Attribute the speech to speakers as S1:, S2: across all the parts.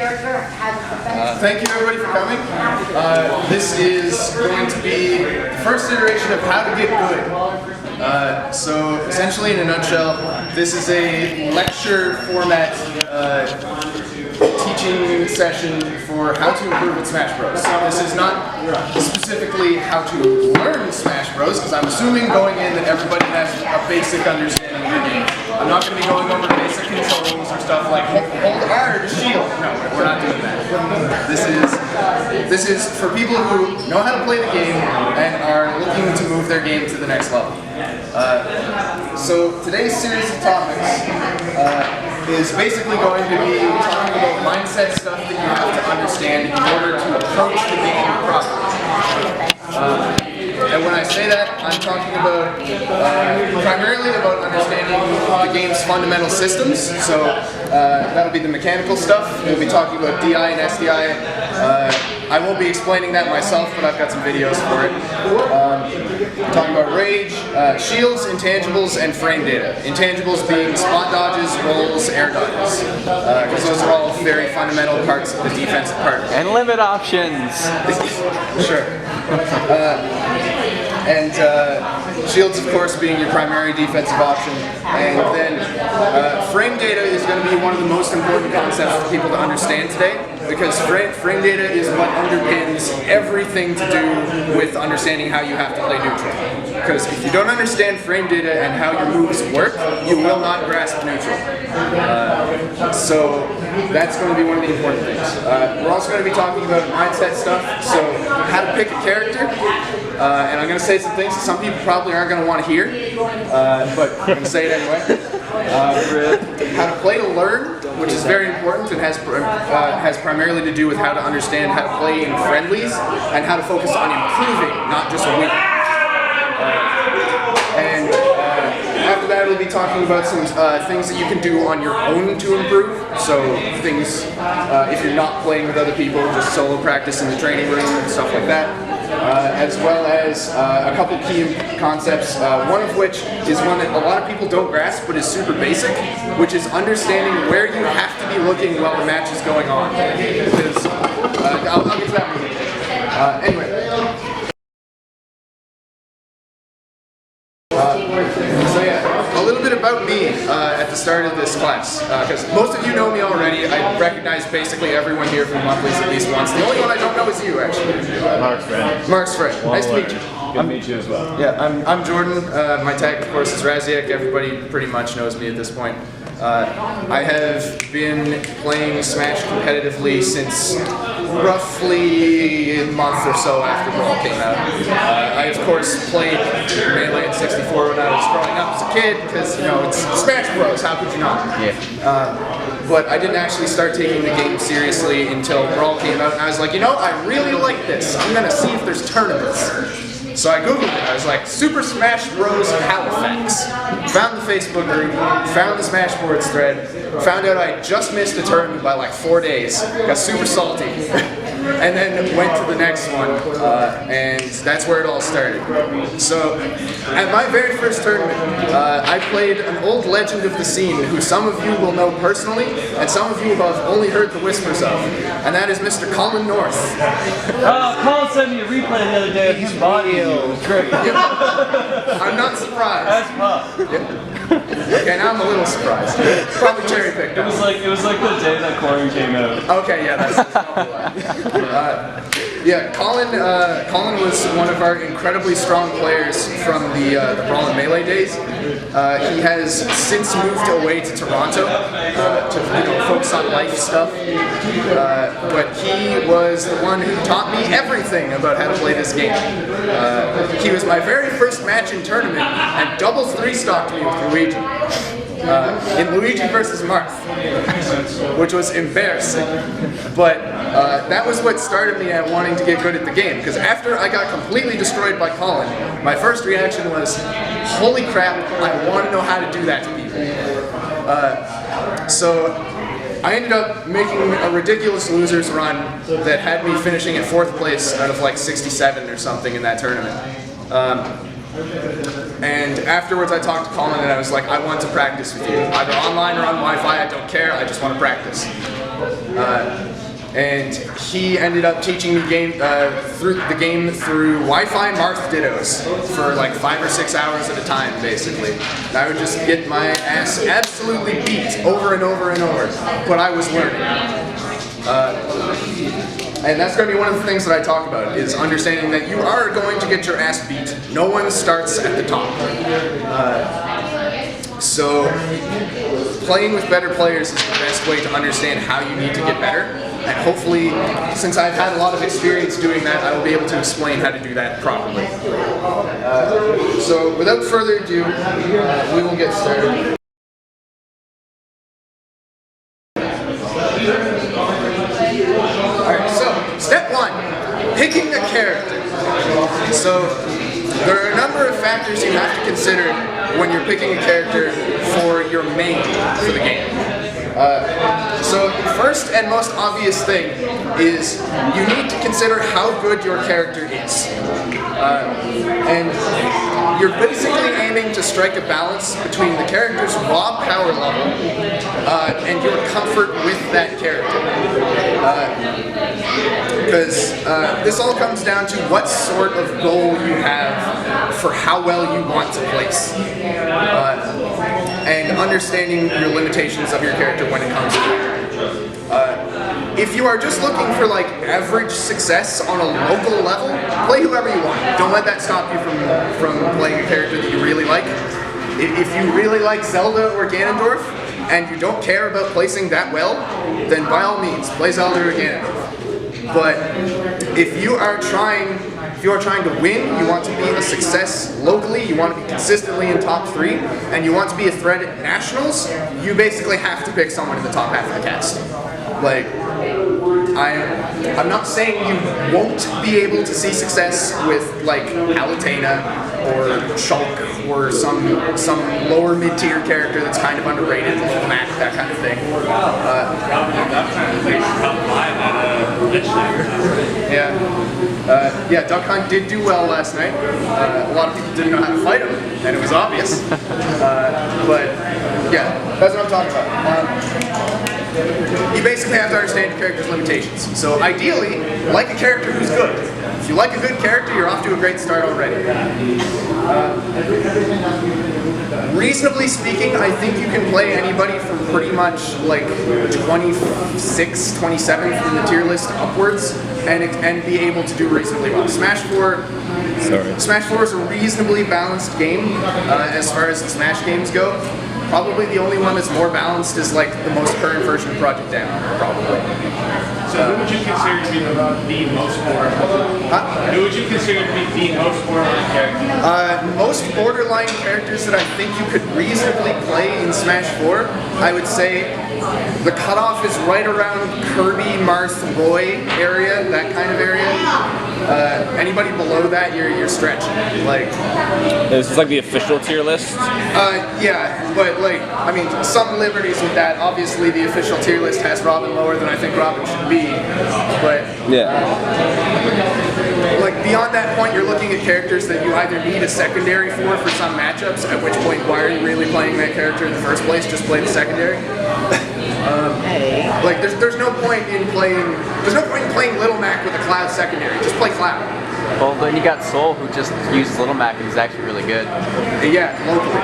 S1: Thank you everybody for coming. This is going to be the first iteration of how to get good. So essentially in a nutshell, this is a lecture format teaching session for how to improve at Smash Bros. This is not specifically how to learn Smash Bros, because I'm assuming going in that everybody has a basic understanding of the game. I'm not going to be going over basic controls or stuff like hold R to shield. No, we're not doing that. This is for people who know how to play the game and are looking to move their game to the next level. So today's series of topics is basically going to be talking about mindset stuff that you have to understand in order to approach the game properly. And when I say that, I'm talking about primarily about understanding the game's fundamental systems. So that'll be the mechanical stuff. We'll be talking about DI and SDI. I won't be explaining that myself, but I've got some videos for it. Talking about Rage, shields, intangibles, and frame data. Intangibles being spot dodges, rolls, air dodges. Because those are all very fundamental parts of the defensive part.
S2: And limit options.
S1: Sure. And shields, of course, being your primary defensive option. And then frame data is going to be one of the most important concepts for people to understand today, because frame data is what underpins everything to do with understanding how you have to play neutral. Because if you don't understand frame data and how your moves work, you will not grasp neutral. So that's going to be one of the important things. We're also going to be talking about mindset stuff, so how to pick a character. And I'm going to say some things that some people probably aren't going to want to hear, but I'm going to say it anyway. How to play to learn, which is very important and has primarily to do with how to understand how to play in friendlies and how to focus on improving, not just winning. And after that, we'll be talking about some things that you can do on your own to improve. So things, if you're not playing with other people, just solo practice in the training room and stuff like that. As well as a couple key concepts, one of which is one that a lot of people don't grasp but is super basic, which is understanding where you have to be looking while the match is going on. Because, I'll get to that in a minute. Anyway. So yeah, a little bit about me at the start of this class, because most of you know me already. I recognize basically everyone here from monthlies at least once. The only one I don't know is you, actually.
S3: Mark's friend.
S1: Mark's friend. Nice to meet you.
S3: Good to meet you as well.
S1: Yeah, I'm Jordan. My tag, of course, is Raziek. Everybody pretty much knows me at this point. I have been playing Smash competitively since roughly a month or so after Brawl came out. I, of course, played Melee at 64 when I was growing up as a kid, because, you know, it's Smash Bros, how could you not?
S2: Yeah.
S1: But I didn't actually start taking the game seriously until Brawl came out, and I was like, you know, I really like this. I'm going to see if there's tournaments. So I googled it. I was like, Super Smash Bros. Halifax. Found the Facebook group, found the Smashboards thread, found out I just missed a tournament by like 4 days, got super salty, and then went to the next one, and that's where it all started. So, at my very first tournament, I played an old legend of the scene who some of you will know personally, and some of you have only heard the whispers of, and that is Mr. Colin North.
S2: Colin sent me a replay the other day of his body.
S1: I'm not surprised.
S2: That's tough.
S1: Okay, now I'm a little surprised. Probably cherry picked.
S2: It was like the day that Corner came out.
S1: Okay, yeah, that's yeah, Colin was one of our incredibly strong players from the Brawl and Melee days. He has since moved away to Toronto to focus on life stuff. But he was the one who taught me everything about how to play this game. He was my very first match in tournament and double 3-stocked me with Luigi. In Luigi versus Marth, which was embarrassing. But that was what started me at wanting to get good at the game, because after I got completely destroyed by Colin, my first reaction was, holy crap, I want to know how to do that to people. So I ended up making a ridiculous losers run that had me finishing at 4th place out of like 67 or something in that tournament. And afterwards I talked to Colin and I was like, I want to practice with you. Either online or on Wi-Fi, I don't care, I just want to practice. and he ended up teaching me through Wi-Fi Marth Dittos for like 5 or 6 hours at a time, basically. And I would just get my ass absolutely beat over and over and over, but I was learning. And that's going to be one of the things that I talk about, is understanding that you are going to get your ass beat. No one starts at the top. So playing with better players is the best way to understand how you need to get better. And hopefully, since I've had a lot of experience doing that, I will be able to explain how to do that properly. So without further ado, we will get started. Alright, so step 1, picking a character. So there are a number of factors you have to consider when you're picking a character for your main for the game. So first and most obvious thing is you need to consider how good your character is. And you're basically aiming to strike a balance between the character's raw power level and your comfort with that character. Because this all comes down to what sort of goal you have for how well you want to place. And understanding your limitations of your character when it comes to it. If you are just looking for like average success on a local level, play whoever you want. Don't let that stop you from playing a character that you really like. If you really like Zelda or Ganondorf, and you don't care about placing that well, then by all means, play Zelda or Ganondorf. But if you are trying to win, you want to be a success locally, you want to be consistently in top 3, and you want to be a threat at nationals, you basically have to pick someone in the top half of the cast. Like, I'm not saying you won't be able to see success with like Palutena or Shulk or some lower mid-tier character that's kind of underrated, Mac, that kind of thing. Yeah, Duck Hunt did do well last night. A lot of people didn't know how to fight him, and it was obvious. But yeah, that's what I'm talking about. You basically have to understand your character's limitations. So ideally, like a character who's good. If you like a good character, you're off to a great start already. Reasonably speaking, I think you can play anybody from pretty much like 26, 27 from the tier list upwards and be able to do reasonably well. Smash 4 is a reasonably balanced game as far as the Smash games go. Probably the only one that's more balanced is like the most current version of Project Down, probably.
S3: So who would you consider to be the most borderline? Who would you consider to be the most borderline character?
S1: Most borderline characters that I think you could reasonably play in Smash 4, I would say the cutoff is right around Kirby, Marth, Roy area, that kind of area. Anybody below that, you're stretching. Like,
S4: this is like the official tier list?
S1: Yeah, but like, I mean, some liberties with that. Obviously, the official tier list has Robin lower than I think Robin should be, but like beyond that point, you're looking at characters that you either need a secondary for some matchups, at which point, why are you really playing that character in the first place? Just play the secondary. Like, there's no point in playing Little Mac with a Cloud secondary. Just play Cloud.
S5: Well, then you got Soul, who just uses Little Mac and he's actually really good.
S1: Yeah, locally.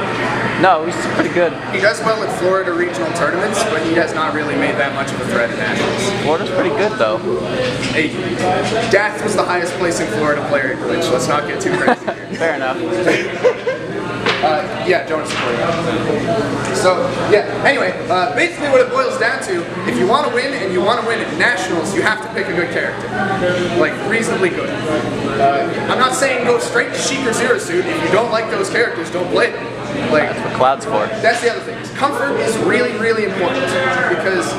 S5: No, he's pretty good.
S1: He does well at Florida regional tournaments, but he has not really made that much of a threat at nationals.
S5: Florida's pretty good, though.
S1: Hey, Dath was the highest placing Florida player at Glitch. Let's not get too crazy here.
S5: Fair enough.
S1: Yeah, Jonas supported. So, yeah, anyway, basically what it boils down to, if you want to win and you want to win at nationals, you have to pick a good character. Like, reasonably good. I'm not saying go straight to Sheik or Zero Suit. If you don't like those characters, don't play them. Like,
S5: that's what Cloud's for.
S1: That's the other thing. Comfort is really, really important because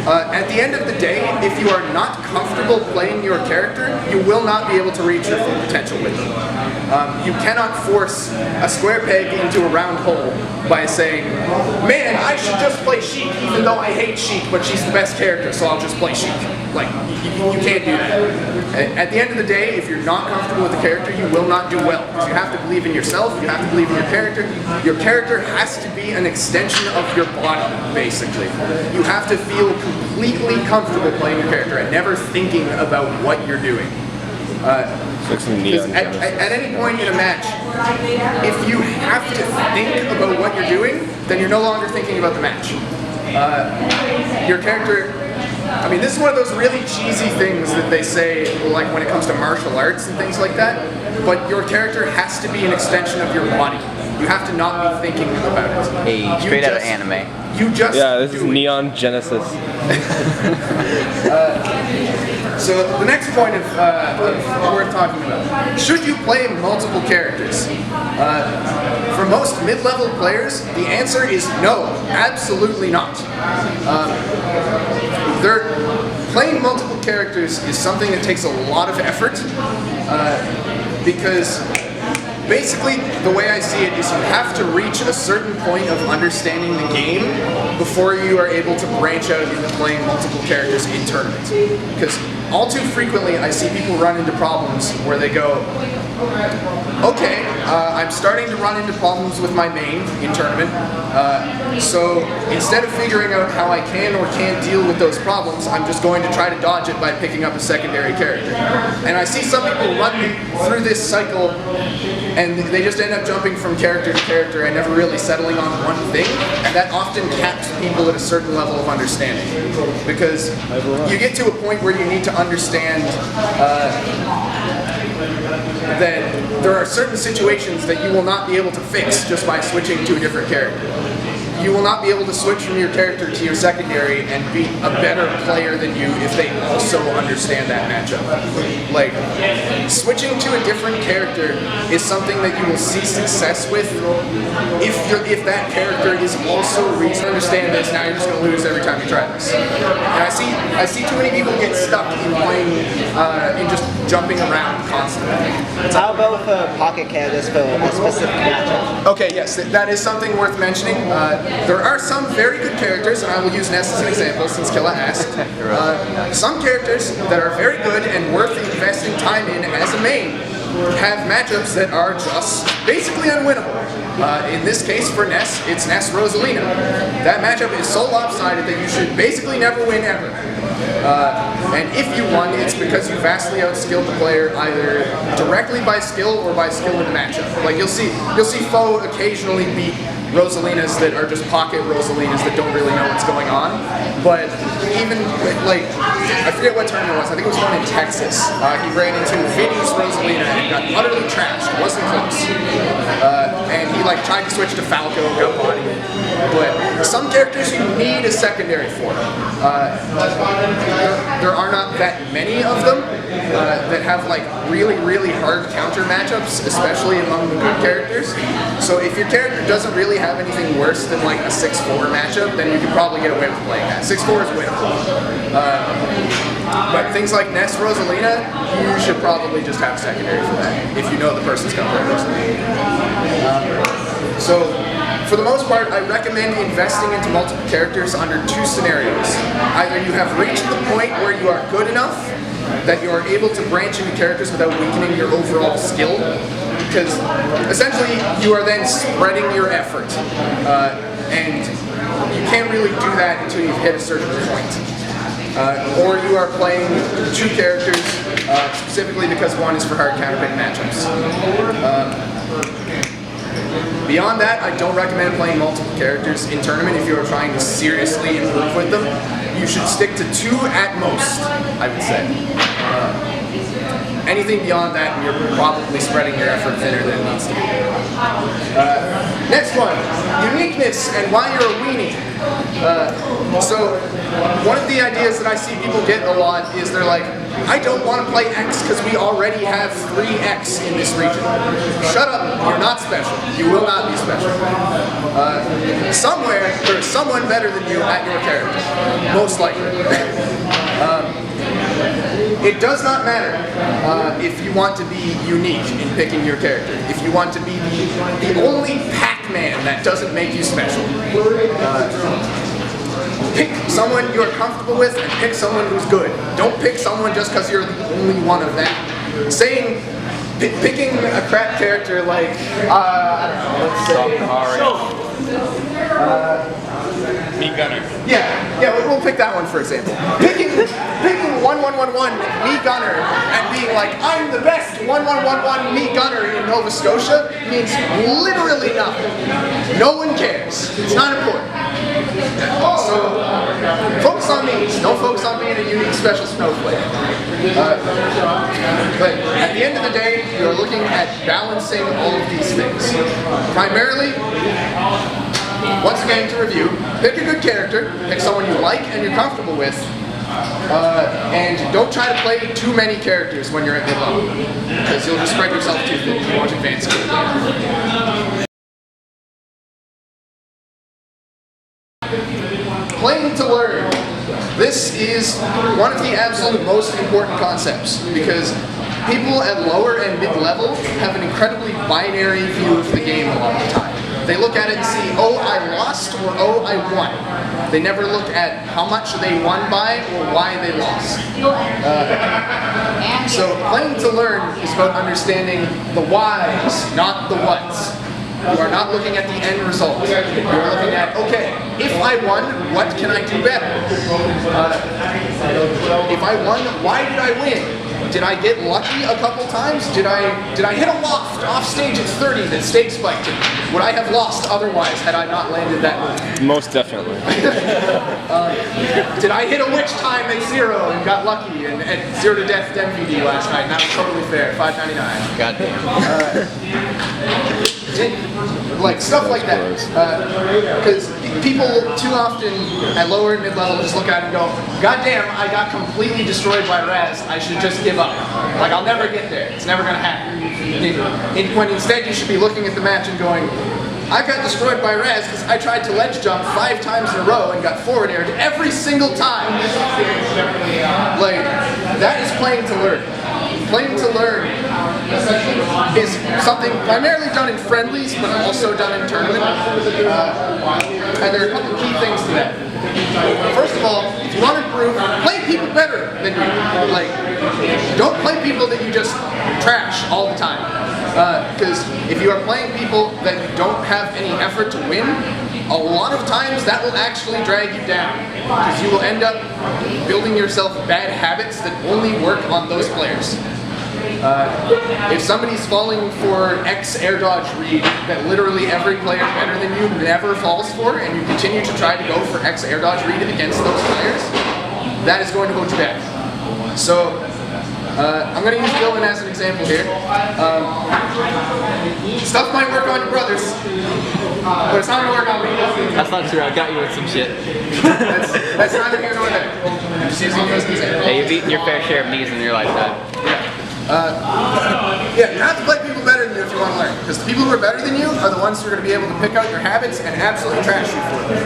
S1: at the end of the day, if you are not comfortable playing your character, you will not be able to reach your full potential with them. You cannot force a square peg into a round hole by saying, man, I should just play Sheik even though I hate Sheik, but she's the best character, so I'll just play Sheik. like, you can't do that. At the end of the day, if you're not comfortable with the character, you will not do well. Because you have to believe in yourself, you have to believe in your character. Your character has to be an extension of your body, basically. You have to feel completely comfortable playing your character and never thinking about what you're doing.
S4: Like some neon
S1: at any point in a match, if you have to think about what you're doing, then you're no longer thinking about the match. Your character, I mean, this is one of those really cheesy things that they say, like when it comes to martial arts and things like that, but your character has to be an extension of your body. You have to not be thinking about it.
S5: Hey, straight out of anime.
S1: You just
S4: this is
S1: do it.
S4: Neon Genesis.
S1: So the next point of worth talking about: should you play multiple characters? For most mid-level players, the answer is no, absolutely not. Playing multiple characters is something that takes a lot of effort because basically the way I see it is you have to reach a certain point of understanding the game before you are able to branch out into playing multiple characters in tournaments. Because all too frequently I see people run into problems where they go, okay, I'm starting to run into problems with my main in tournament, so instead of figuring out how I can or can't deal with those problems, I'm just going to try to dodge it by picking up a secondary character. And I see some people run through this cycle and they just end up jumping from character to character and never really settling on one thing, and that often caps people at a certain level of understanding. Because you get to a point where you need to understand that there are certain situations that you will not be able to fix just by switching to a different character. You will not be able to switch from your character to your secondary and be a better player than you if they also understand that matchup. Like, switching to a different character is something that you will see success with if that character is also reason to understand this. Now you're just going to lose every time you try this. And I see too many people get stuck in playing, in just jumping around constantly.
S6: How about for pocket characters for a specific matchup?
S1: Okay, yes, that is something worth mentioning. There are some very good characters, and I will use Ness as an example since Killa asked. Some characters that are very good and worth investing time in as a main have matchups that are just basically unwinnable. In this case, for Ness, it's Ness Rosalina. That matchup is so lopsided that you should basically never win ever. And if you won, it's because you vastly outskilled the player either directly by skill or by skill in the matchup. Like you'll see foe occasionally beat Rosalinas that are just pocket Rosalinas that don't really know what's going on. But even like, I forget what tournament it was. I think it was one in Texas. He ran into Vinny's Rosalina and got utterly trashed. It wasn't close. And he like tried to switch to Falco and got bodied. But some characters you need a secondary for. There are not that many of them that have like really hard counter matchups, especially among the good characters. So if your character doesn't really have anything worse than like a 6-4 matchup, then you can probably get away with playing that. 6-4 is winnable. But things like Ness Rosalina, you should probably just have secondary for that if you know the person's going to play Rosalina. So for the most part, I recommend investing into multiple characters under two scenarios. Either you have reached the point where you are good enough that you are able to branch into characters without weakening your overall skill, because essentially you are then spreading your effort, and you can't really do that until you've hit a certain point. Or you are playing two characters specifically because one is for hard counterpick matchups. Beyond that, I don't recommend playing multiple characters in tournament if you are trying to seriously improve with them. You should stick to 2 at most, I would say. Anything beyond that, you're probably spreading your effort thinner than it needs to be. Next one, uniqueness and why you're a weenie. So one of the ideas that I see people get a lot is they're like, I don't want to play X because we already have 3X in this region. Shut up, you're not special. You will not be special. Somewhere, there's someone better than you at your character. Most likely. It does not matter if you want to be unique in picking your character. If you want to be the only Pac-Man that doesn't make you special. pick someone you're comfortable with and pick someone who's good. Don't pick someone just because you're the only one of them. Saying, picking a crap character like, I don't know, let's say,
S3: Meat Gunner.
S1: yeah, we'll pick that one for example. Picking 1111 me gunner and being like, I'm the best 1111 me gunner in Nova Scotia means literally nothing. No one cares. It's not important. So focus on these. Don't focus on being a unique special snowflake. But at the end of the day, you're looking at balancing all of these things. Primarily, once again, to review, pick a good character, pick someone you like and you're comfortable with, and don't try to play too many characters when you're at mid-level, because you'll just spread yourself too thin. You won't advance in the game. Playing to learn. This is one of the absolute most important concepts, because people at lower and mid-level have an incredibly binary view of the game a lot of the time. They look at it and see, oh, I lost, or oh, I won. They never look at how much they won by or why they lost. So playing to learn is about understanding the whys, not the whats. You are not looking at the end result. You are looking at, okay, if I won, what can I do better? If I won, why did I win? Did I get lucky a couple times? Did I hit a loft off stage at 30 that stake spiked it? Would I have lost otherwise had I not landed that move?
S4: Most definitely.
S1: Did I hit a witch time at 0 and got lucky and at 0 to death MVD last night? And that was totally fair, $5.99.
S5: Goddamn.
S1: Like stuff like that, because people too often at lower and mid-level just look at it and go, God damn, I got completely destroyed by Raz, I should just give up. Like, I'll never get there, it's never gonna happen. When instead you should be looking at the match and going, I got destroyed by Raz because I tried to ledge jump 5 times in a row and got forward aired every single time. Like, that is playing to learn. Playing to learn is something primarily done in friendlies, but also done in tournament. And there are a couple of key things to that. First of all, if you want to improve, play people better than you. Like, don't play people that you just trash all the time. Because if you are playing people that you don't have any effort to win, a lot of times that will actually drag you down. Because you will end up building yourself bad habits that only work on those players. If somebody's falling for X air dodge read that literally every player better than you never falls for, and you continue to try to go for X air dodge read against those players, that is going to hold you back. So, I'm going to use Dylan as an example here. Stuff might work on your brothers, but it's not going to work on me.
S5: That's not true, I got you with some shit.
S1: That's neither here nor there. I'm just using you as an example.
S5: Hey, you've eaten your fair share of knees in your lifetime.
S1: Yeah, you have to play people better than you if you want to learn. Because the people who are better than you are the ones who are going to be able to pick out your habits and absolutely trash you for them.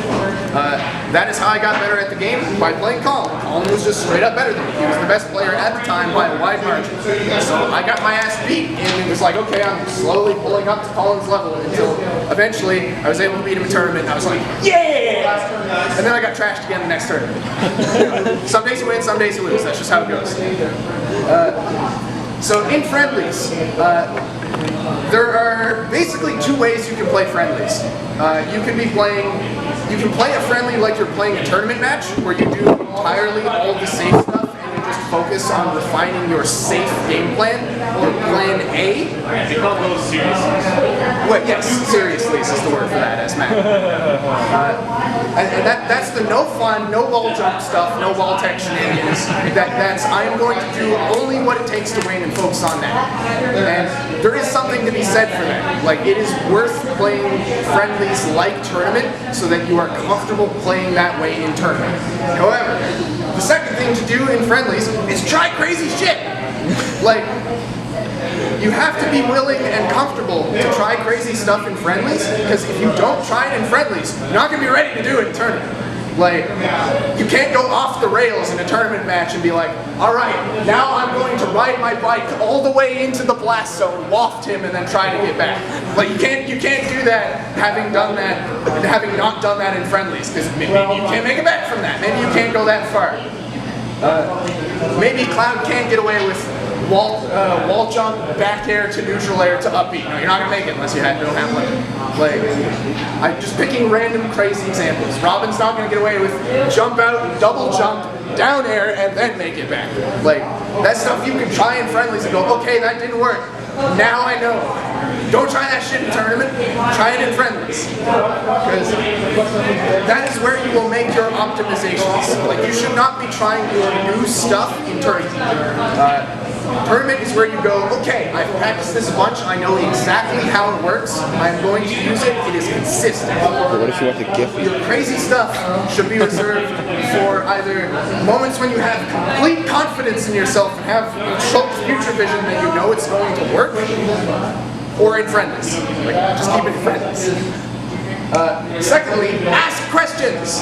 S1: That is how I got better at the game, by playing Colin. Colin was just straight up better than me. He was the best player at the time by a wide margin. So I got my ass beat, and it was like, okay, I'm slowly pulling up to Colin's level until eventually I was able to beat him in a tournament, and I was like, yeah! And then I got trashed again the next tournament. Some days you win, some days you lose. That's just how it goes. So in friendlies, there are basically 2 ways you can play friendlies. You can play a friendly like you're playing a tournament match, where you do entirely all the safe stuff and you just focus on refining your safe game plan, or plan A.
S3: They call those seriously.
S1: Well, yes, seriously is the word for that, as Matt. And that's the no fun, no wall jump stuff, no wall tech shenanigans. That's I'm going to do only what it takes to win and focus on that. And there is something to be said for that. Like, it is worth playing friendlies like tournament so that you are comfortable playing that way in tournament. However, the second thing to do in friendlies is try crazy shit. Like, you have to be willing and comfortable to try crazy stuff in friendlies, because if you don't try it in friendlies, you're not going to be ready to do it in tournament. Like, you can't go off the rails in a tournament match and be like, all right, now I'm going to ride my bike all the way into the blast zone, waft him, and then try to get back. Like, you can't do that having not done that in friendlies, because maybe you can't make it back from that. Maybe you can't go that far. Maybe Cloud can't get away with wall jump, back air to neutral air to up B. No, you're not gonna make it unless you don't have one. Like, I'm just picking random crazy examples. Robin's not gonna get away with jump out, double jump, down air, and then make it back. Like, that's stuff you can try in friendlies and go, okay, that didn't work. Now I know. Don't try that shit in tournament. Try it in friendlies. Because that is where you will make your optimizations. Like, you should not be trying your new stuff in tournament. Tournament is where you go, okay, I've practiced this a bunch, I know exactly how it works, I'm going to use it, it is consistent.
S4: But what if you want to gift
S1: Your crazy stuff should be reserved for either moments when you have complete confidence in yourself and have choked future vision that you know it's going to work, or in friendlies. Like, just keep it in friendlies. Secondly, ask questions.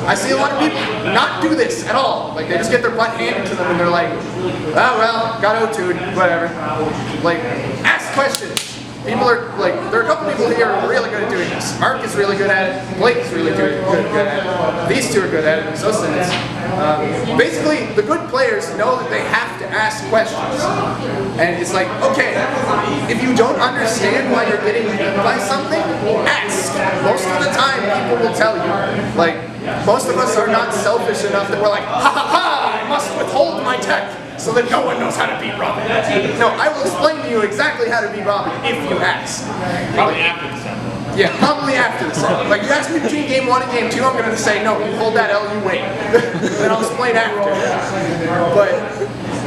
S1: I see a lot of people not do this at all. Like, they just get their butt handed to them and they're like, oh well, got O2'd, whatever. Like, ask questions. People are, like, there are a couple people here who are really good at doing this. Mark is really good at it, Blake is really good at it. These two are good at it, so is basically, the good players know that they have to ask questions. And it's like, okay, if you don't understand why you're getting beat by something, ask. Most of the time, people will tell you. Like, most of us are not selfish enough that we're like, ha ha ha, I must withhold my tech so that no one knows how to beat Robin. No, I will explain to you exactly how to beat Robin if you ask.
S3: Probably after the set.
S1: Yeah, probably after the set. Like, you ask me between game 1 and game 2, I'm going to say, no, you hold that L, you wait. Then I'll explain after. But,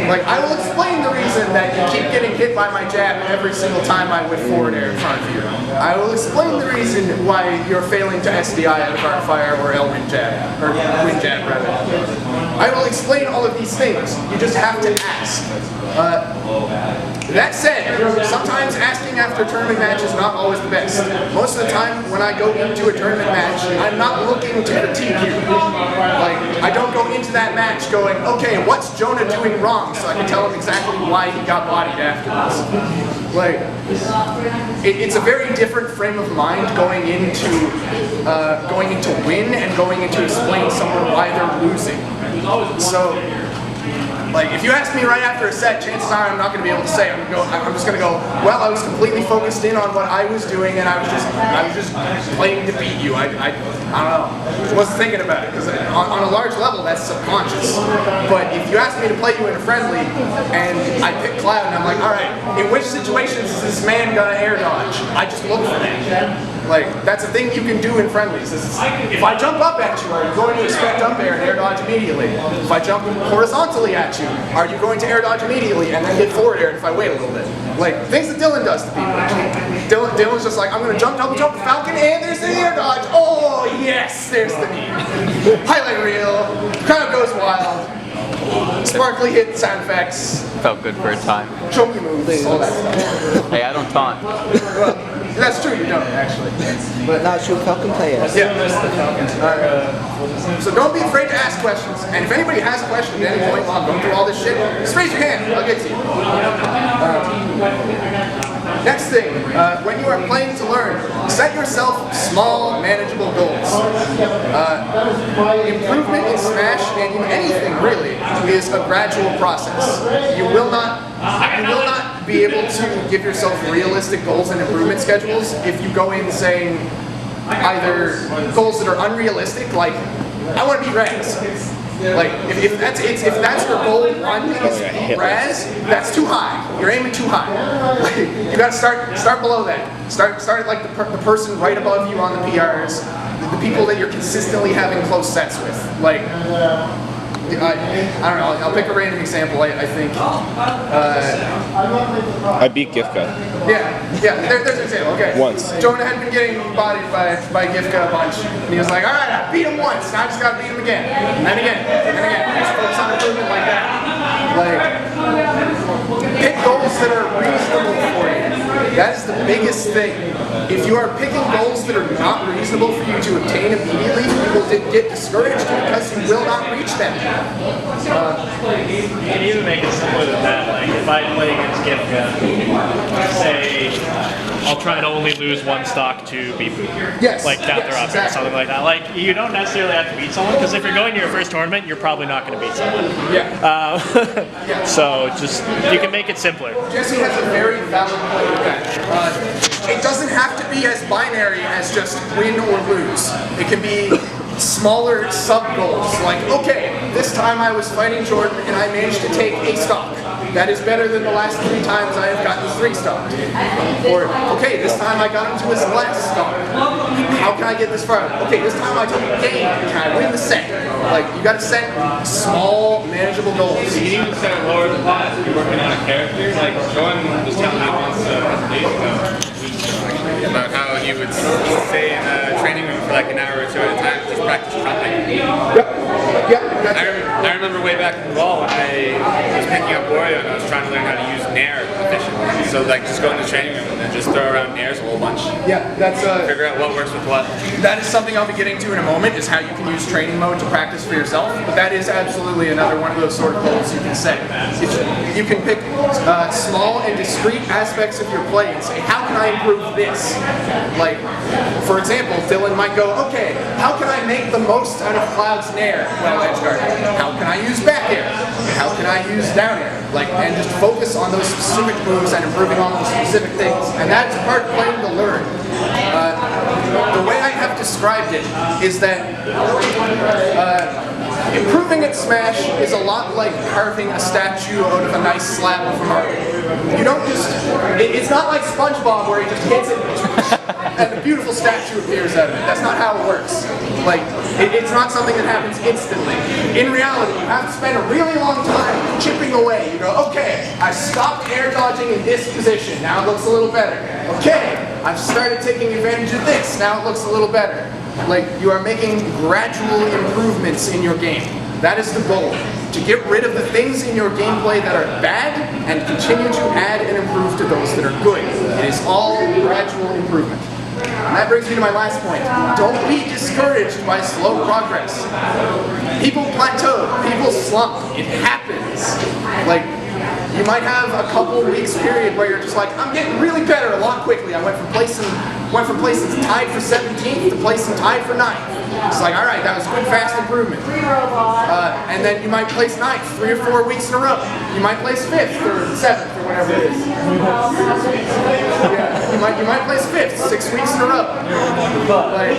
S1: like, I will explain the reason that you keep getting hit by my jab every single time I whip forward air in front of you. I will explain the reason why you're failing to SDI out of arc fire or L wing jab, or wing jab rather. I will explain all of these things. You just have to ask. That said, sometimes asking after a tournament match is not always the best. Most of the time when I go into a tournament match, I'm not looking to critique you. Like, I don't go into that match going, okay, what's Jonah doing wrong, so I can tell him exactly why he got bodied afterwards. Like, it's a very different frame of mind going into win and going into explain someone why they're losing. So, like, if you ask me right after a set, chances are I'm not going to be able to say. I'm just going to go, well, I was completely focused in on what I was doing, and I was just playing to beat you. I don't know. I wasn't thinking about it, because on a large level, that's subconscious. But if you ask me to play you in a friendly, and I pick Cloud, and I'm like, all right, in which situations is this man going to air dodge? I just look for that. Like, that's a thing you can do in friendlies. If I jump up at you, are you going to expect up air and air dodge immediately? If I jump horizontally at you, are you going to air dodge immediately and then hit forward air if I wait a little bit? Like, things that Dylan does to people. Dylan's just like, I'm going to double jump the Falcon, and there's the air dodge. Oh, yes, there's the knee. Highlight reel, crowd goes wild. Sparkly hit sound effects.
S5: Felt good for a time.
S1: Choky moves, all that stuff.
S5: Hey, I don't taunt.
S1: Well, that's true, you don't, actually.
S6: But not true Falcon players.
S1: Yeah. So don't be afraid to ask questions. And if anybody has a question at any point while I'm going through all this shit, just raise your hand. I'll get to you. Next thing, when you are playing to learn, set yourself small, manageable goals. Improvement in Smash and in anything really is a gradual process. You will not be able to give yourself realistic goals and improvement schedules if you go in saying either goals that are unrealistic, like I want to beat Raz. Like if that's your goal one is beat Raz, that's too high. You're aiming too high. Like, you got to start below that. Start at like the person right above you on the PRs, the people that you're consistently having close sets with. Like. I don't know, I'll pick a random example, I think.
S4: I beat Gifka.
S1: Yeah, there's an example, okay.
S4: Once.
S1: Jonah had been getting bodied by Gifka a bunch, and he was like, alright, I beat him once, now I just gotta beat him again. And then again, and then again. Just focus on improvement like that. Like, pick goals that are reasonable for you. That is the biggest thing. If you are picking goals that are not reasonable for you to obtain immediately, you will get discouraged because you will not reach them.
S7: You can even make it simpler than that. Like if I play against Gifka, say I'll try to only lose one stock to Beefy.
S1: Yes.
S7: Like Captain Rock or something like that. Like you don't necessarily have to beat someone because if you're going to your first tournament, you're probably not going to beat someone.
S1: Yeah.
S7: So just you can make it simpler.
S1: Jesse has a very valid point with that. It doesn't have to be as binary as just win or lose. It can be smaller sub-goals. Like, okay, this time I was fighting Jordan and I managed to take a stock. That is better than the last 3 times I have gotten 3 stocks. Or, okay, this time I got into his last stock. How can I get this far? Okay, this time I took a game. Can I win the set? Like, you gotta set small, manageable goals.
S3: You need to set it lower than that if you're working on a character. Like Jordan was telling me once a couple days ago about how he would stay in a training room for like an hour or 2 at a time, just practice trumping. I remember way back in the ball when I was picking up Wario and I was trying to learn how to use Nair efficiently. So like just go in the training room and then just throw around Nairs a whole bunch.
S1: Yeah, that's
S3: figure out what works with what.
S1: That is something I'll be getting to in a moment, is how you can use training mode to practice for yourself. But that is absolutely another one of those sort of goals you can set. You can pick small and discrete aspects of your play and say, how can I improve this? Like, for example, Dylan might go, okay, how can I make the most out of Cloud's Nair while edge guarding? How can I use back air? How can I use down air? Like, and just focus on those specific moves and improving on those specific things. And that's part of playing to learn. The way I have described it is that improving at Smash is a lot like carving a statue out of a nice slab of marble. You don't just, it's not like SpongeBob where he just hits it and a beautiful statue appears out of it. That's not how it works. Like, it's not something that happens instantly. In reality, you have to spend a really long time chipping away. You go, okay, I stopped air dodging in this position. Now it looks a little better. Okay, I've started taking advantage of this. Now it looks a little better. Like, you are making gradual improvements in your game. That is the goal. To get rid of the things in your gameplay that are bad and continue to add and improve to those that are good. It is all gradual improvement. And that brings me to my last point. Don't be discouraged by slow progress. People plateau, people slump. It happens. Like, you might have a couple weeks period where you're just like, I'm getting really better a lot quickly. I went from placing tied for 17th to placing tied for 9th. It's like, all right, that was good, fast improvement. And then you might place 9th 3 or 4 weeks in a row. You might place 5th or 7th or whatever it is. Yeah, you might place 5th 6 weeks in a row. Like,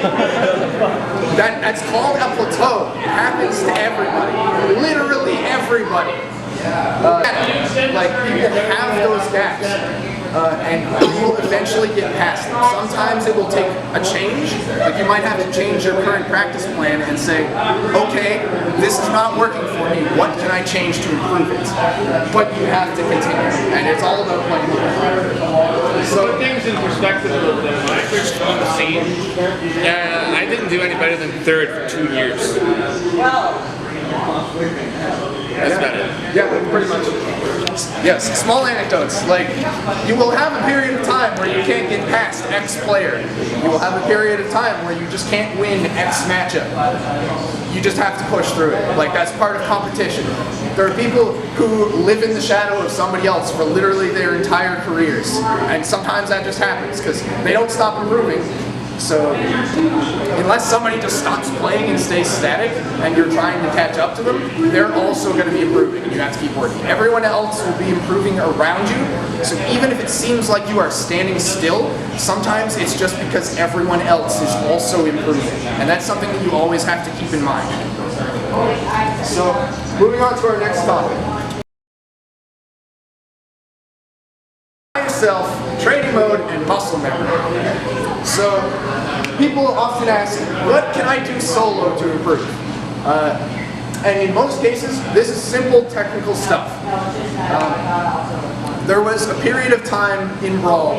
S1: that's called a plateau. It happens to everybody, literally everybody. Like, people have those gaps, and you will eventually get past them. Sometimes it will take a change. Like, you might have to change your current practice plan and say, okay, this is not working for me. What can I change to improve it? But you have to continue, and it's all about playing.
S3: So put things in perspective a little bit. When I first joined the scene, I didn't do any better than 3rd for 2 years. That's about it.
S1: Yeah, pretty much. Yes, small anecdotes. Like, you will have a period of time where you can't get past X player. You will have a period of time where you just can't win X matchup. You just have to push through it. Like, that's part of competition. There are people who live in the shadow of somebody else for literally their entire careers. And sometimes that just happens because they don't stop improving. So, unless somebody just stops playing and stays static, and you're trying to catch up to them, they're also going to be improving, and you have to keep working. Everyone else will be improving around you, so even if it seems like you are standing still, sometimes it's just because everyone else is also improving, and that's something that you always have to keep in mind. So, moving on to our next topic. Yourself, training mode, and muscle memory. So, people often ask, what can I do solo to improve? And in most cases, this is simple technical stuff. There was a period of time in Brawl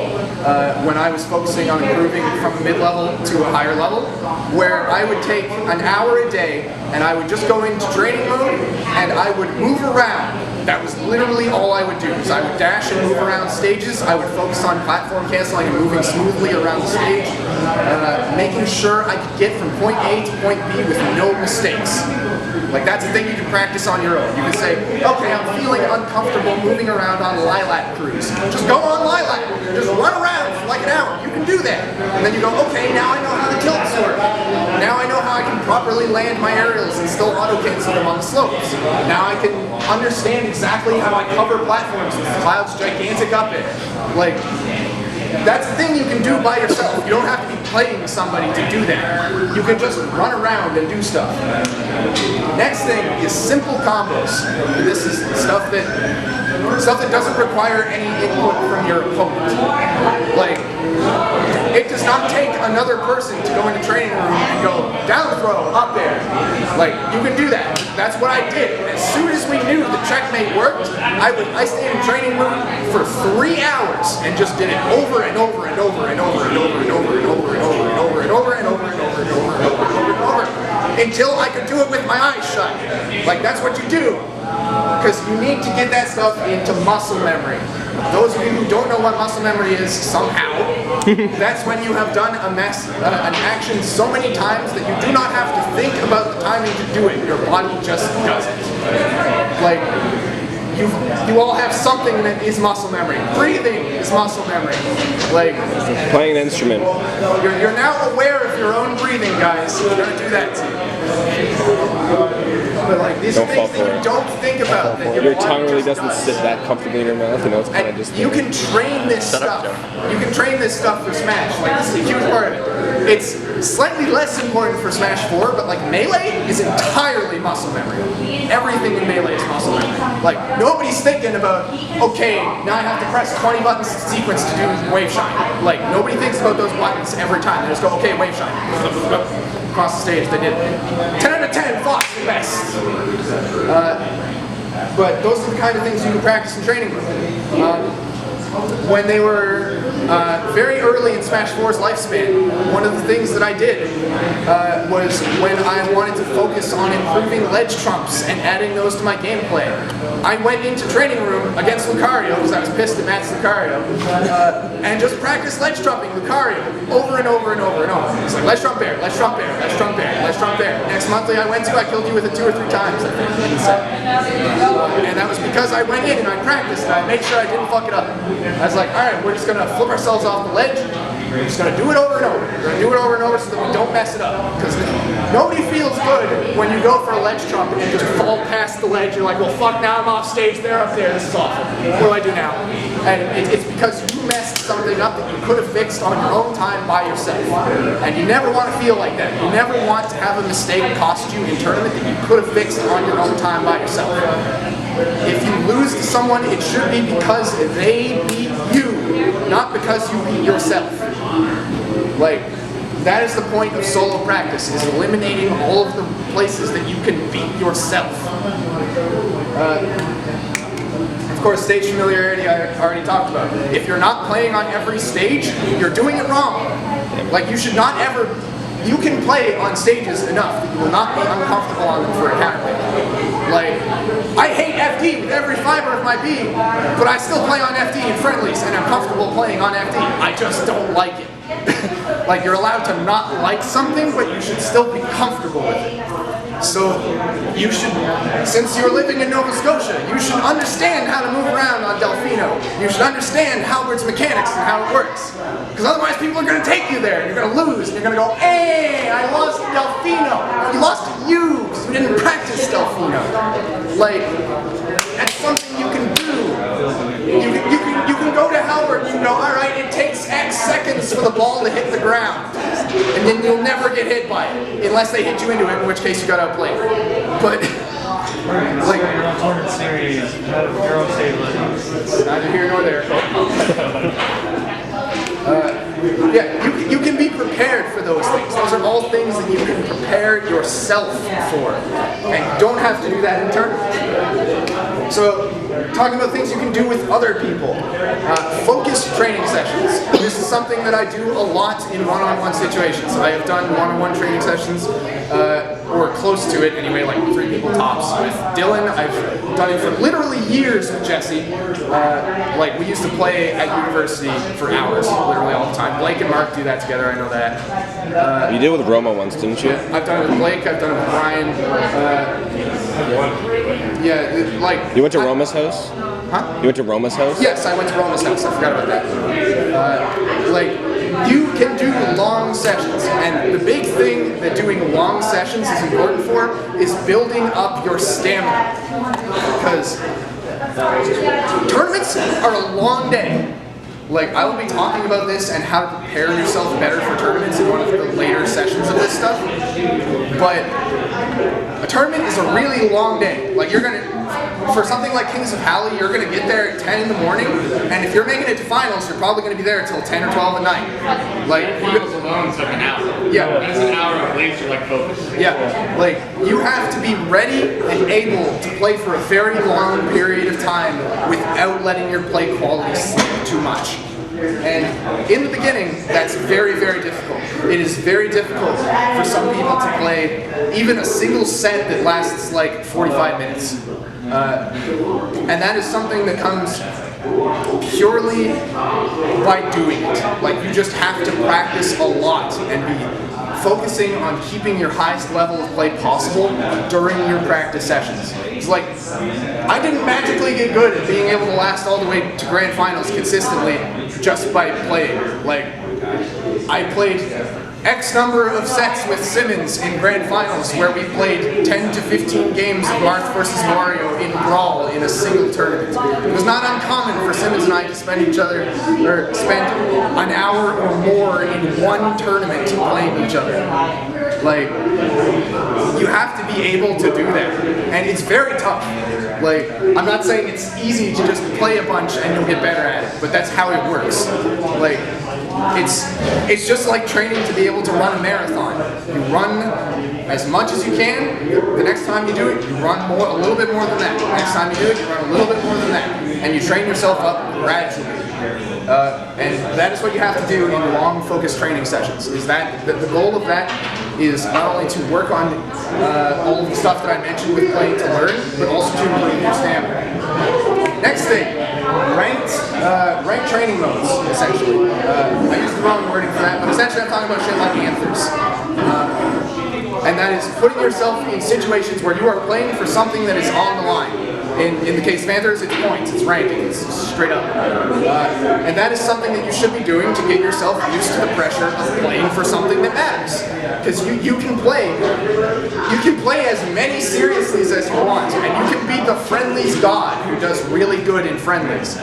S1: when I was focusing on improving from a mid-level to a higher level, where I would take an hour a day and I would just go into training mode and I would move around That was literally all I would do. Is I would dash and move around stages. I would focus on platform canceling and moving smoothly around the stage, making sure I could get from point A to point B with no mistakes. Like, that's a thing you can practice on your own. You can say, okay, I'm feeling uncomfortable moving around on Lilac Cruise. Just go on Lilac. Just run around for like an hour. You can do that. And then you go, okay, now I know how the tilts work. Now I know how I can properly land my aerials and still auto-cancel them on the slopes. Now I can understand exactly how I cover platforms with Cloud's gigantic up air. Like, that's the thing you can do by yourself. You don't have to be playing somebody to do that. You can just run around and do stuff. Next thing is simple combos. This is stuff that doesn't require any input from your opponent. Like, it does not take another person to go in the training room and go down throw, up air. Like, you can do that. That's what I did. As soon as we knew the checkmate worked, I stayed in training room for 3 hours and just did it over and over and over and over and over and over and over and over and over and over and over and over and over and over and over and over until I could do it with my eyes shut. Like, that's what you do. Because you need to get that stuff into muscle memory. Those of you who don't know what muscle memory is somehow, that's when you have done an action so many times that you do not have to think about the timing to do it. Your body just does it. Like, you all have something that is muscle memory. Breathing is muscle memory. Like,
S4: Playing an instrument.
S1: you're now aware of your own breathing, guys. You're gonna do that too. But like, these are
S4: Don't fall
S1: things that
S4: for
S1: you
S4: it.
S1: don't think about. That
S4: Your
S1: body
S4: tongue really
S1: just
S4: doesn't
S1: does.
S4: sit that comfortably in your mouth, you know, it's kind of
S1: And
S4: just...
S1: you can train this stuff. You can train this stuff for Smash. Like, this is a huge part of it. It's slightly less important for Smash 4, but like Melee is entirely muscle memory. Everything in Melee is muscle memory. Like, nobody's thinking about, okay, now I have to press 20 buttons sequence to do Wave Shine. Like, nobody thinks about those buttons every time. They just go, okay, Wave Shine. Across the stage, they did it. 10 out of 10, Fox, the best. But those are the kind of things you can practice in training with. When they were very early in Smash 4's lifespan, one of the things that I did was when I wanted to focus on improving ledge trumps and adding those to my gameplay, I went into training room against Lucario, because I was pissed at Matt's Lucario, and just practiced ledge trumping Lucario over and over and over and over. It's like, ledge trump air, ledge trump air, ledge trump air, ledge trump air. Next monthly I went to, I killed you with it 2 or 3 times, I think, in the set. And that was because I went in and I practiced and I made sure I didn't fuck it up. I was like, alright, we're just going to flip ourselves off the ledge. We're just going to do it over and over. We're going to do it over and over so that we don't mess it up. Because nobody feels good when you go for a ledge trump and you just fall past the ledge. You're like, well, fuck, now I'm off stage. They're up there. This is awful. What do I do now? And it's because you messed something up that you could have fixed on your own time by yourself. And you never want to feel like that. You never want to have a mistake cost you in tournament that you could have fixed on your own time by yourself. If you lose to someone, it should be because they beat you, not because you beat yourself. Like, that is the point of solo practice, is eliminating all of the places that you can beat yourself. Of course, stage familiarity I already talked about. If you're not playing on every stage, you're doing it wrong. Like, you should not ever... You can play on stages enough that you will not be uncomfortable on them for a counterplay. Like, I hate FD with every fiber of my being, but I still play on FD in friendlies and I'm comfortable playing on FD. I just don't like it. Like, you're allowed to not like something, but you should still be comfortable with it. So, you should, since you're living in Nova Scotia, you should understand how to move around on Delfino. You should understand Halbert's mechanics and how it works. Because otherwise people are going to take you there, and you're going to lose, and you're going to go, hey, I lost to Delfino. You lost to you, because you didn't practice Delfino. Like, that's something you can do. You can go to Halbert and you can go, alright, it takes X seconds for the ball to hit the ground. And then you'll never get hit by it. Unless they hit you into it, in which case you gotta outplay it. But, like...
S2: Tournament series, your own stability.
S1: Neither here nor there. Yeah, you can be prepared for those things. Those are all things that you can prepare yourself for. And you don't have to do that in tournaments. So, talking about things you can do with other people. Focused training sessions. This is something that I do a lot in one-on-one situations. I have done one-on-one training sessions or close to it anyway, like 3 people tops. With Dylan, I've done it for literally years with Jesse. Like we used to play at university for hours, literally all the time. Blake and Mark do that together, I know that.
S4: You did with Roma once, didn't you?
S1: I've done it with Blake, I've done it with Brian. Like...
S4: You went to Roma's house?
S1: Huh?
S4: You went to Roma's house?
S1: Yes, I went to Roma's house, I forgot about that. Like, you can do long sessions, and the big thing that doing long sessions is important for is building up your stamina. Because tournaments are a long day. Like, I will be talking about this and how to prepare yourself better for tournaments in one of the later sessions of this stuff. But a tournament is a really long day. Like, you're gonna, for something like Kings of Halley, you're gonna get there at 10 in the morning, and if you're making it to finals, you're probably gonna be there until 10 or 12 at night. Like,
S3: Finals alone is like an hour.
S1: Yeah.
S3: That's an hour of laser like focus.
S1: yeah, like, you have to be ready and able to play for a very long period of time without letting your play quality slip too much. And in the beginning, that's very, very difficult. It is very difficult for some people to play even a single set that lasts like 45 minutes. And that is something that comes purely by doing it. Like, you just have to practice a lot and be focusing on keeping your highest level of play possible during your practice sessions. It's like, I didn't magically get good at being able to last all the way to grand finals consistently just by playing. Like, I played X number of sets with Simmons in grand finals where we played 10 to 15 games of Marth versus Mario in Brawl in a single tournament. It was not uncommon for Simmons and I to spend spend an hour or more in one tournament playing each other. Like, you have to be able to do that. And it's very tough. Like, I'm not saying it's easy to just play a bunch and you'll get better at it, but that's how it works. Like, it's just like training to be able to run a marathon. You run as much as you can. The next time you do it, you run a little bit more than that. The next time you do it, you run a little bit more than that. And you train yourself up gradually. And that is what you have to do in long focused training sessions. Is that the goal of that is not only to work on all of the stuff that I mentioned with playing to learn, but also to improve your stamina. Next thing, ranked training modes, essentially. I used the wrong wording for that, but essentially I'm talking about shit like anthers. And that is putting yourself in situations where you are playing for something that is on the line. In the case of Anthers, it's points, it's ranking, it's straight up. And that is something that you should be doing to get yourself used to the pressure of playing for something that matters. Because you can play as many seriouslys as you want, and you can beat the friendlies god who does really good in friendlies.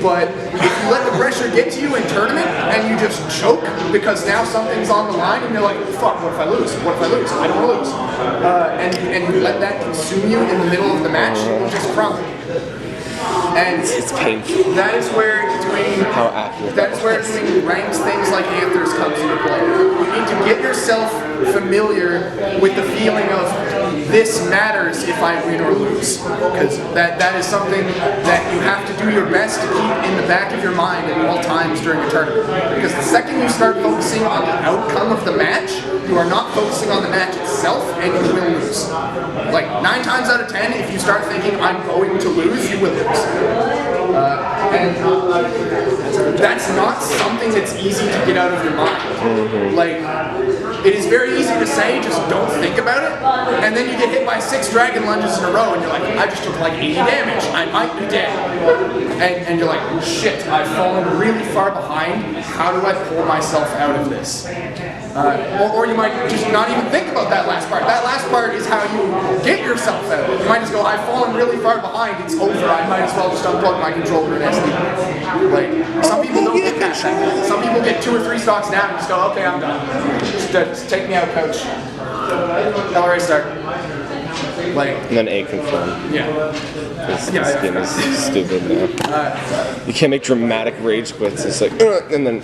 S1: But if you let the pressure get to you in tournament and you just choke because now something's on the line and you're like, fuck, what if I lose? What if I lose? I don't want to lose. And you let that consume you in the middle of the match, you'll just crumble. And
S4: It's painful.
S1: that is where doing ranked things like Anthers comes into play. You need to get yourself familiar with the feeling of this matters if I win or lose, because that is something that you have to do your best to keep in the back of your mind at all times during a tournament. Because the second you start focusing on the outcome of the match, you are not focusing on the match itself, and you will lose. Like 9 times out of 10, if you start thinking I'm going to lose, you will lose. And that's not something that's easy to get out of your mind. Like, it is very easy to say, just don't think about it, and then you get hit by 6 dragon lunges in a row, and you're like, I just took like 80 damage, I might be dead. And you're like, shit, I've fallen really far behind, how do I pull myself out of this? Or you might just not even think about that last part. That last part is how you get yourself out. You might just go, I've fallen really far behind, it's over, I might as well just unplug my controller and SD. Like, some people don't get that. Some people get 2 or 3 stocks down and just go, okay, I'm done. Just take me out, coach. LRA start. Like,
S4: And then A confirm.
S1: yeah.
S4: This game is stupid now. You can't make dramatic rage quits. It's like, and then.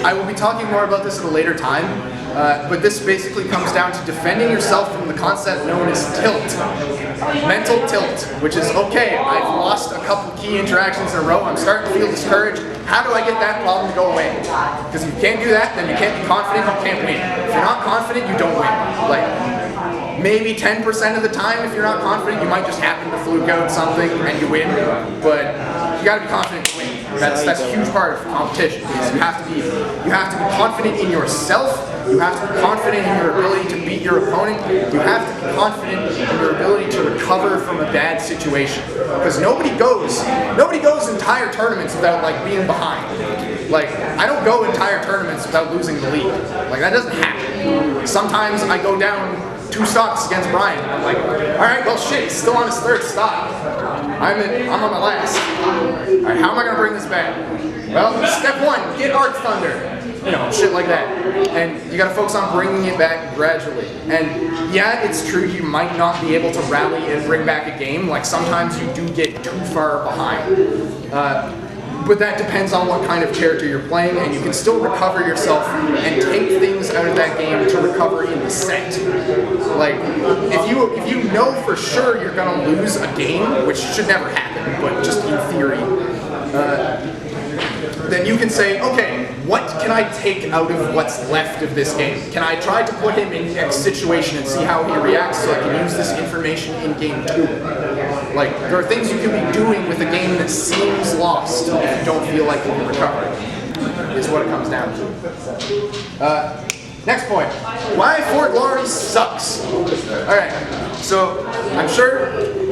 S1: I will be talking more about this at a later time, But this basically comes down to defending yourself from the concept known as tilt. Mental tilt, which is, okay, I've lost a couple key interactions in a row, I'm starting to feel discouraged. How do I get that problem to go away? Because if you can't do that, then you can't be confident, you can't win. If you're not confident, you don't win. Like, maybe 10% of the time, if you're not confident, you might just happen to fluke out something and you win. But you gotta be confident to win. That's a huge part of competition. You have to be confident in yourself. You have to be confident in your ability to beat your opponent. You have to be confident in your ability to recover from a bad situation. Because nobody goes entire tournaments without like being behind. Like, I don't go entire tournaments without losing the lead. Like, that doesn't happen. Sometimes I go down 2 stocks against Brian. I'm like, alright, well shit, he's still on his 3rd stock. I'm on my last. Alright, how am I gonna bring this back? Well, step 1, get Arc Thunder. You know, shit like that. And you gotta focus on bringing it back gradually. And yeah, it's true, you might not be able to rally and bring back a game. Like, sometimes you do get too far behind. But that depends on what kind of character you're playing, and you can still recover yourself and take things out of that game to recover in the set. Like, if you know for sure you're gonna lose a game, which should never happen, but just in theory, then you can say, okay, what can I take out of what's left of this game? Can I try to put him in X situation and see how he reacts so I can use this information in game 2? Like, there are things you can be doing with a game that seems lost if you don't feel like you can recover it, is what it comes down to. Next point, why Fort Glory sucks. Alright, so I'm sure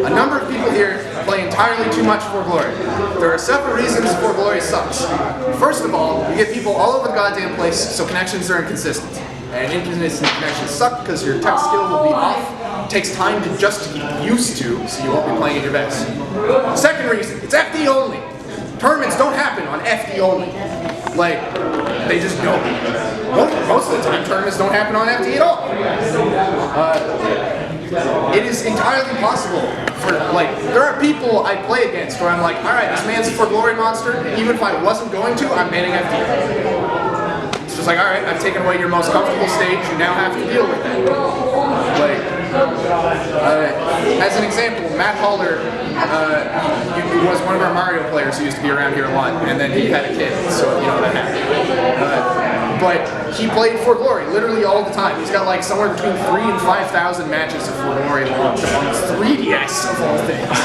S1: a number of people here play entirely too much Fort Glory. There are several reasons Fort Glory sucks. First of all, you get people all over the goddamn place, so connections are inconsistent. And inconsistent connections suck because your tech skill will be off. It takes time to just get used to, so you won't be playing at your best. Second reason, it's FD only. Tournaments don't happen on FD only. Like, they just don't. Most of the time, tournaments don't happen on FD at all. It is entirely possible for, like, there are people I play against where I'm like, alright, this man's a For Glory monster, even if I wasn't going to, I'm banning FD. It's just like, alright, I've taken away your most comfortable stage, you now have to deal with it. Like, as an example, Matt Haller was one of our Mario players who used to be around here a lot, and then he had a kid, so you know that happened. But he played For Glory literally all the time. He's got like somewhere between 3,000 and 5,000 matches of For Glory launched on his 3DS of all things.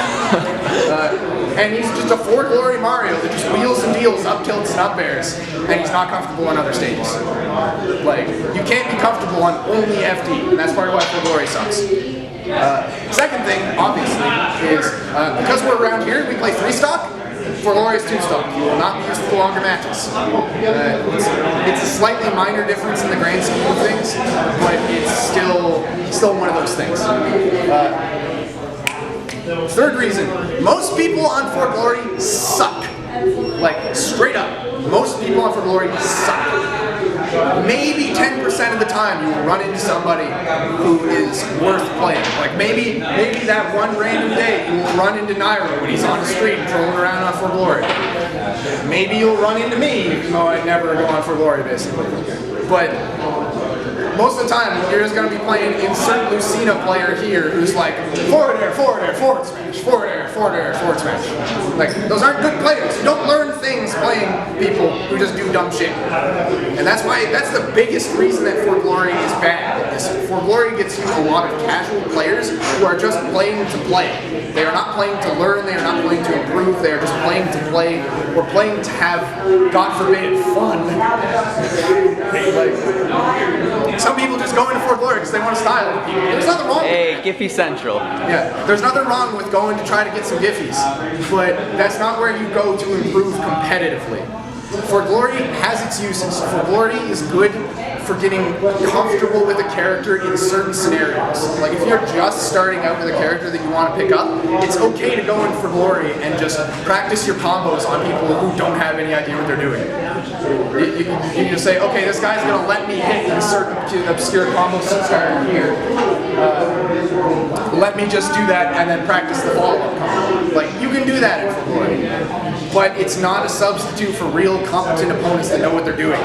S1: And he's just a For Glory Mario that just wheels and deals, up tilts and up airs, and he's not comfortable on other stages. Like, you can't be comfortable on only FD, and that's part of why For Glory sucks. Second thing, obviously, is because we're around here, we play 3-stock. For Glory is 2-stock. You will not be used for longer matches. It's a slightly minor difference in the grand scheme of things, but it's still one of those things. Third reason, most people on For Glory suck. Like, straight up, most people on For Glory suck. Maybe 10% of the time you will run into somebody who is worth playing. Like, maybe that one random day you will run into Nairo when he's on the street trolling around on For Glory. Maybe you'll run into me, even though I never go on For Glory, basically. But most of the time, you're just going to be playing insert Lucina player here who's like, forward air, forward smash, forward air, forward smash. Like, those aren't good players. You don't learn things playing people who just do dumb shit. And that's the biggest reason that For Glory is bad. Is For Glory gets you a lot of casual players who are just playing to play. They are not playing to learn, they are not playing to improve, they are just playing to play, or playing to have, God forbid, fun. Like, some people just go into For Glory because they want to style with people. There's nothing wrong with that.
S5: Hey, Giphy Central.
S1: Yeah, there's nothing wrong with going to try to get some Giphies, but that's not where you go to improve competitively. For Glory has its uses. For Glory is good for getting comfortable with a character in certain scenarios. Like, if you're just starting out with a character that you want to pick up, it's okay to go in For Glory and just practice your combos on people who don't have any idea what they're doing. You can just say, okay, this guy's going to let me hit insert obscure combo starter here. Let me just do that and then practice the follow-up combo. Like, you can do that in For Glory. But it's not a substitute for real competent opponents that know what they're doing.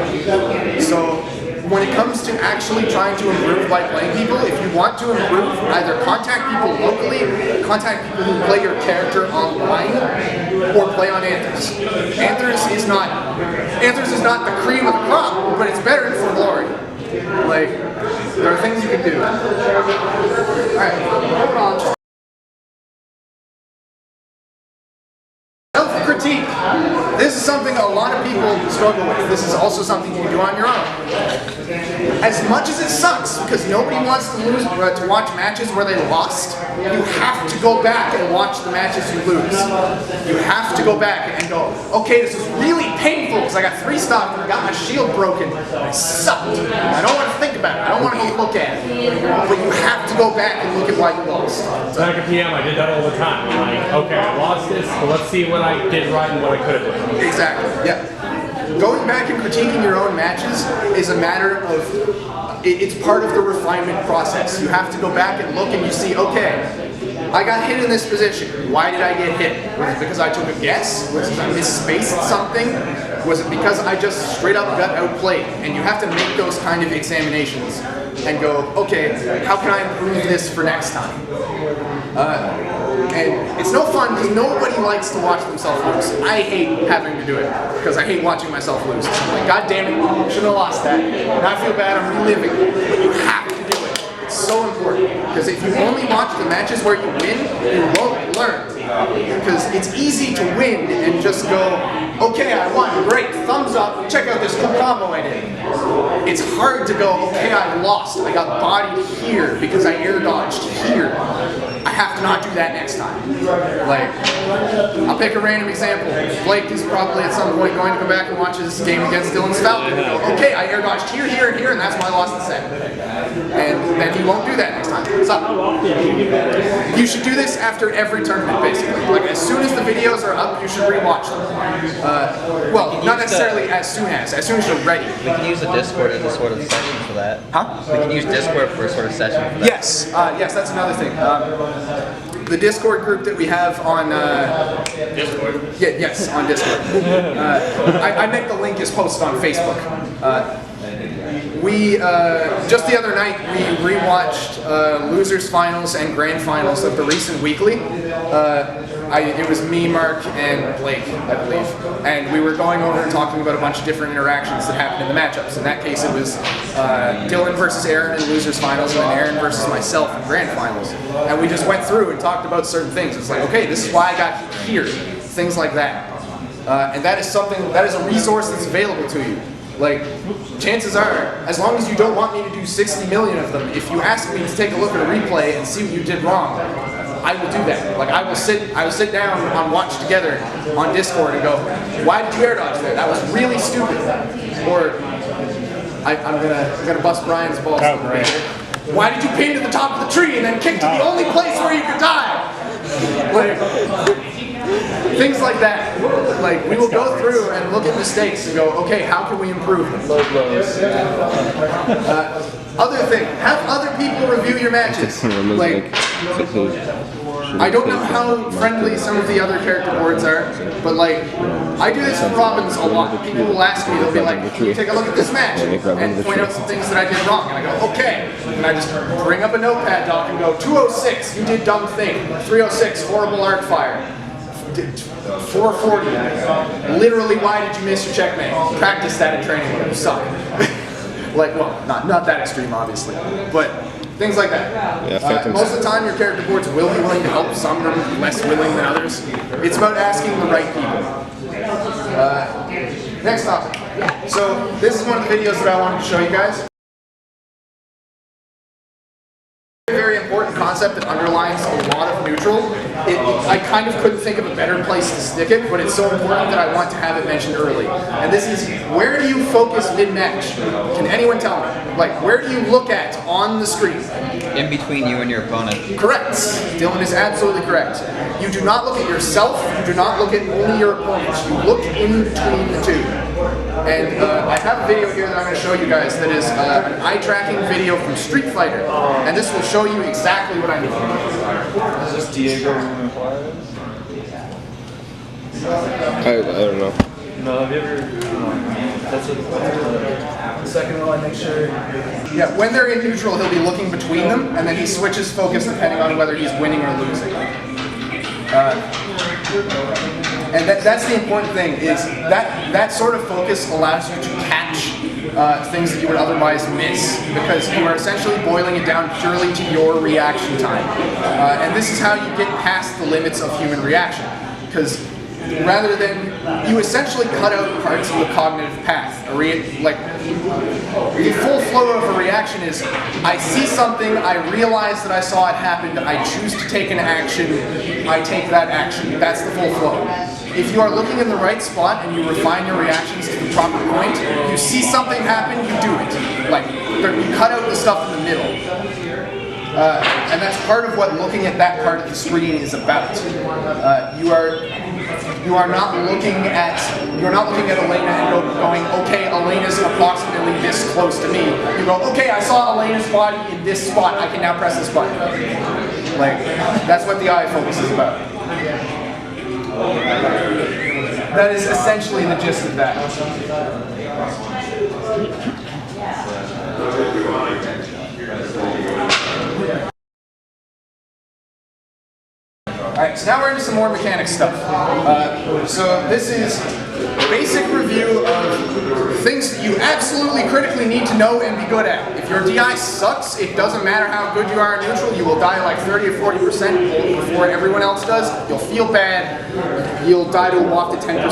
S1: So when it comes to actually trying to improve by playing people, if you want to improve, either contact people locally, contact people who play your character online, or play on Anthers. Anthers is not the cream of the crop, but it's better for glory. Like, there are things you can do. Alright, moving on. Self-critique. This is something a lot of people struggle with. This is also something you can do on your own. As much as it sucks, because nobody wants to lose to watch matches where they lost, you have to go back and watch the matches you lose. You have to go back and go, okay, this is really painful because I got 3 stock and I got my shield broken. It sucked. I don't want to think about it. I don't want to go look at it. But you have to go back and look at why you lost.
S7: Back at PM, I did that all the time. I'm like, okay, I lost this, but let's see what I did right and what I could have done.
S1: Exactly, yeah. Going back and critiquing your own matches is a matter of, it's part of the refinement process. You have to go back and look and you see, okay, I got hit in this position. Why did I get hit? Was it because I took a guess? Was it because I misspaced something? Was it because I just straight up got outplayed? And you have to make those kind of examinations and go, okay, how can I improve this for next time? And it's no fun because nobody likes to watch themselves lose. I hate having to do it because I hate watching myself lose. I'm like, God damn it, shouldn't have lost that. And I feel bad, I'm reliving it. But you have to do it. It's so important. Because if you only watch the matches where you win, you won't learn. Because it's easy to win and just go, okay, I won, great, thumbs up, check out this cool combo I did. It's hard to go, okay, I lost, I got bodied here because I air dodged here. I have to not do that next time. Like, I'll pick a random example. Blake is probably at some point going to go back and watch his game against Dylan's Falcon and go, okay, I air dodged here, here, and here, and that's why I lost the set. And then he won't do that next time. So, you should do this after every tournament, basically. Like, as soon as the videos are up, you should rewatch them. Well, not necessarily as soon as you're ready.
S6: We can use the Discord as a sort of session for that.
S1: Huh?
S6: We can use Discord for a sort of session for that.
S1: Yes, yes, that's another thing. The Discord group that we have on
S3: Discord.
S1: yeah, yes, on Discord. I meant the link is posted on Facebook. We just the other night we rewatched losers finals and grand finals of the recent weekly. It was me, Mark, and Blake, I believe, and we were going over and talking about a bunch of different interactions that happened in the matchups. In that case, it was Dylan versus Aaron in losers finals, and then Aaron versus myself in grand finals. And we just went through and talked about certain things. It's like, okay, this is why I got here, things like that. And that is something, that is a resource that's available to you. Like, chances are, as long as you don't want me to do 60 million of them, if you ask me to take a look at a replay and see what you did wrong, I will do that. Like, I will sit down on Watch Together on Discord and go, why did you air dodge there? That was really stupid. Or, I'm gonna bust Brian's balls.
S7: Oh, great.
S1: Why did you pin to the top of the tree and then kick to the only place where you could die? Like, things like that. Like, we will go through and look at mistakes and go, okay, how can we improve them? Other thing, have other people review your matches. Like, I don't know how friendly some of the other character boards are, but like, I do this with Robins a lot. People will ask me, they'll be like, can you take a look at this match? And point out some things that I did wrong. And I go, okay. And I just bring up a notepad doc and go, 206, you did dumb thing. 306, horrible arc fire. 440, literally, why did you miss your checkmate? Practice that in training when you suck. Like, well, not that extreme, obviously, but things like that.
S4: Yeah,
S1: most of the time, your character boards will be willing to help. Some are less willing than others. It's about asking the right people. Next topic. So this is one of the videos that I wanted to show you guys. Very important concept that underlines a lot of neutral. I kind of couldn't think of a better place to stick it, but it's so important that I want to have it mentioned early. And this is, where do you focus mid-match? Can anyone tell me? Like, where do you look at on the screen?
S6: In between you and your opponent.
S1: Correct. Dylan is absolutely correct. You do not look at yourself, you do not look at only your opponents. You look in between the two. And I have a video here that I'm going to show you guys that is an eye-tracking video from Street Fighter. And this will show you exactly what I mean.
S2: Is this Diego Juarez?
S4: I don't know.
S2: No, have you ever...
S1: Second roll, I make sure. Yeah, when they're in neutral, he'll be looking between them, and then he switches focus depending on whether he's winning or losing. And that's the important thing, is that sort of focus allows you to catch things that you would otherwise miss, because you are essentially boiling it down purely to your reaction time. And this is how you get past the limits of human reaction, because rather than, you essentially cut out parts of the cognitive path. Like, the full flow of a reaction is, I see something, I realize that I saw it happen, I choose to take an action, I take that action. That's the full flow. If you are looking in the right spot and you refine your reactions to the proper point, you see something happen, you do it. Like, you cut out the stuff in the middle. And that's part of what looking at that part of the screen is about. You are not looking at Elena and going, okay, Elena's approximately this close to me. You go, okay, I saw Elena's body in this spot, I can now press this button. Like, that's what the eye focus is about. That is essentially the gist of that. Alright, so now we're into some more mechanic stuff. So this is a basic review of things that you absolutely critically need to know and be good at. If your DI sucks, it doesn't matter how good you are in neutral, you will die like 30 or 40% before everyone else does. You'll feel bad, you'll die to a wafted 10%.